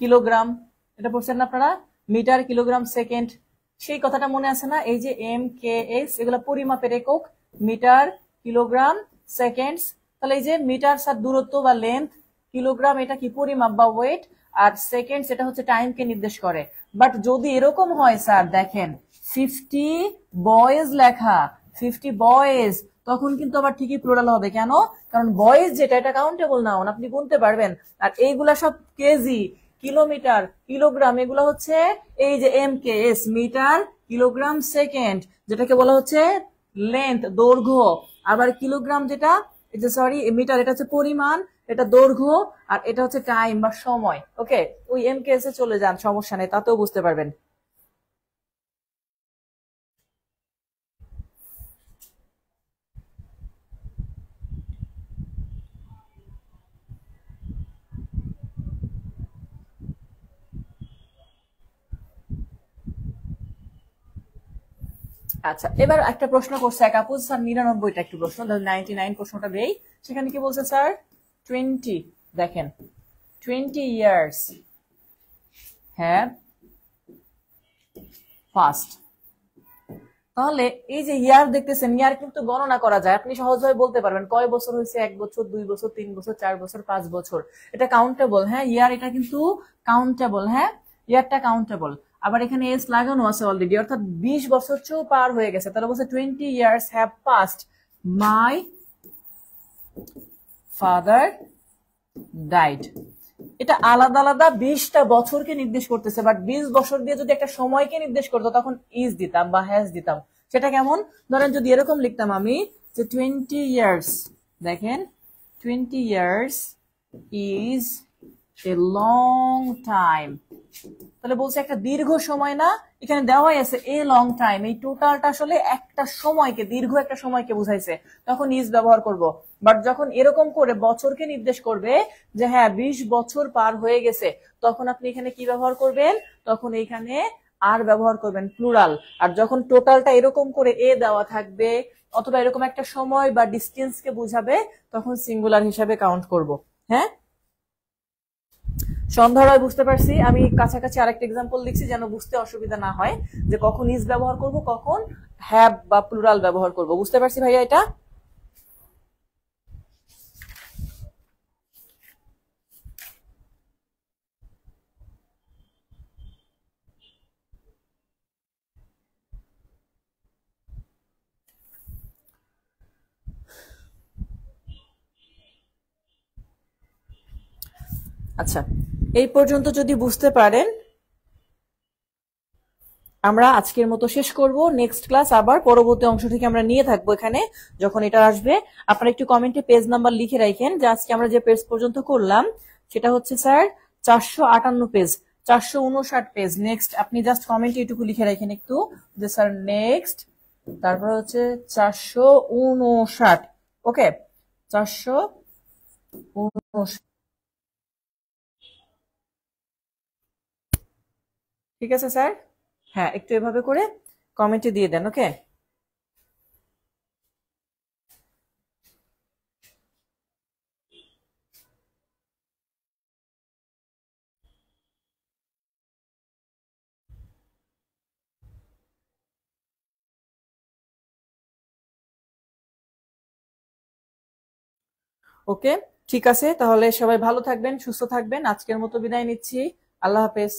কিলোগ্রাম, এটা পড়ছেন না আপনারা? মিটার, কিলোগ্রাম, সেকেন্ড, সেই কথাটা মনে আছে না? এই যে এমকেএস, এগুলা পরিমাপের একক। Metre, kilogram, seconds. তাহলে এই যে মিটার স্যার দূরত্ব বা লেন্থ, কিলোগ্রাম এটা কি? পরিমাপ বা ওয়েট, আর সেকেন্ডস এটা হচ্ছে টাইমকে নির্দেশ করে। বাট যদি এরকম হয় স্যার, দেখেন 50 বয়েজ লেখা, 50 বয়েজ, তখন কিন্তু আবার ঠিকই প্লুরাল হবে। কেন? কারণ বয়েজ যেটা, এটা কাউন্টেবল নাউন, আপনি গুনতে পারবেন। আর এইগুলা সব কেজি, কিলোমিটার, কিলোগ্রাম, এগুলো হচ্ছে এই যে এমকেএস, মিটার, কিলোগ্রাম, সেকেন্ড, যেটাকে বলা হচ্ছে লেন্থ, দৈর্ঘ্য। আবার কিলোগ্রাম যেটা, এই যে সরি মিটার, এটা হচ্ছে পরিমাণ, এটা দৈর্ঘ্য আর এটা হচ্ছে টাইম বা সময়। ওকে, ওই এমকেএস এ চলে যান, সমস্যা নেই, তাতেও বুঝতে পারবেন। আচ্ছা, এবার একটা প্রশ্ন করছে এক আপু, স্যার 99টা একটু প্রশ্ন, 99 প্রশ্নটা দেই। সেখানে কি বলছে স্যার, 20, দেখেন 20 years have passed। তাহলে এই যে ইয়ার দেখতেছেন, ইয়ার কিন্তু গণনা করা যায়, আপনি সহজভাবে বলতে পারবেন কয় বছর হয়েছে, 1 বছর, 2 বছর, 3 বছর, 4 বছর, 5 বছর। এটা কাউন্টেবল, হ্যাঁ, ইয়ার এটা কিন্তু কাউন্টেবল, হ্যাঁ, ইয়ারটা কাউন্টেবল। আবার এখানে এস লাগানো আছে অলরেডি, অর্থাৎ 20 বছর চেয়েও পার হয়ে গেছে। তাহলে বলছে 20 years have passed, my father died। এটা আলাদা আলাদা 20টা বছরকে নির্দেশ করতেছে, বাট 20 বছর দিয়ে যদি একটা সময়কে নির্দেশ করতো তখন ইজ দিতাম বা হ্যাজ দিতাম। সেটা কেমন, ধরেন যদি এরকম লিখতাম আমি যে 20 ইয়ার্স, দেখেন 20 years is a long time, তাহলে বলছে একটা দীর্ঘ সময় না, এখানে দেওয়াই আছে এ লং টাইম, এই টোটালটা আসলে একটা সময়কে, দীর্ঘ একটা সময়কে বুঝাইছে, তখন ইজ ব্যবহার করব। বাট যখন এরকম করে বছরকে নির্দেশ করবে যে হ্যাঁ 20 বছর পার হয়ে গেছে, তখন আপনি এখানে কি ব্যবহার করবেন, তখন এখানে আর ব্যবহার করবেন প্লুরাল। আর যখন টোটালটা এরকম করে এ দেওয়া থাকবে অথবা এরকম একটা সময় বা ডিস্টেন্স কে বুঝাবে, তখন সিঙ্গুলার হিসাবে কাউন্ট করব। হ্যাঁ, সন্ধ্যা হয় বুঝতে পারছি, আমি কাছাকাছি আরেকটা এক্সাম্পল লিখছি যেন বুঝতে অসুবিধা না হয়, যে কখন ইজ ব্যবহার করব, কখন হ্যাভ বা প্লুরাল ব্যবহার করব। বুঝতে পারছি ভাইয়া এটা? আচ্ছা, এই পর্যন্ত যদি বুঝতে পারেন, আমরা আজকের মতো শেষ করব। নেক্সট ক্লাস আবার পরবর্তী অংশ থেকে আমরা নিয়ে থাকবো এখানে, যখন এটা আসবে। আপনারা একটু কমেন্টে পেজ নাম্বার লিখে রাখেন যে আজকে আমরা যে পেজ পর্যন্ত করলাম সেটা হচ্ছে স্যার 458 পেজ, 459 পেজ। নেক্সট আপনি জাস্ট কমেন্টে এটুকু লিখে রাখেন একটু, যে স্যার নেক্সট, তারপর হচ্ছে 459। ওকে, 459। ঠিক আছে স্যার, হ্যাঁ একটু এভাবে করে কমেন্টে দিয়ে দেন। ওকে, ওকে, ঠিক আছে, তাহলে সবাই ভালো থাকবেন, সুস্থ থাকবেন। আজকের মতো বিদায় নিচ্ছি, আল্লাহ হাফেজ।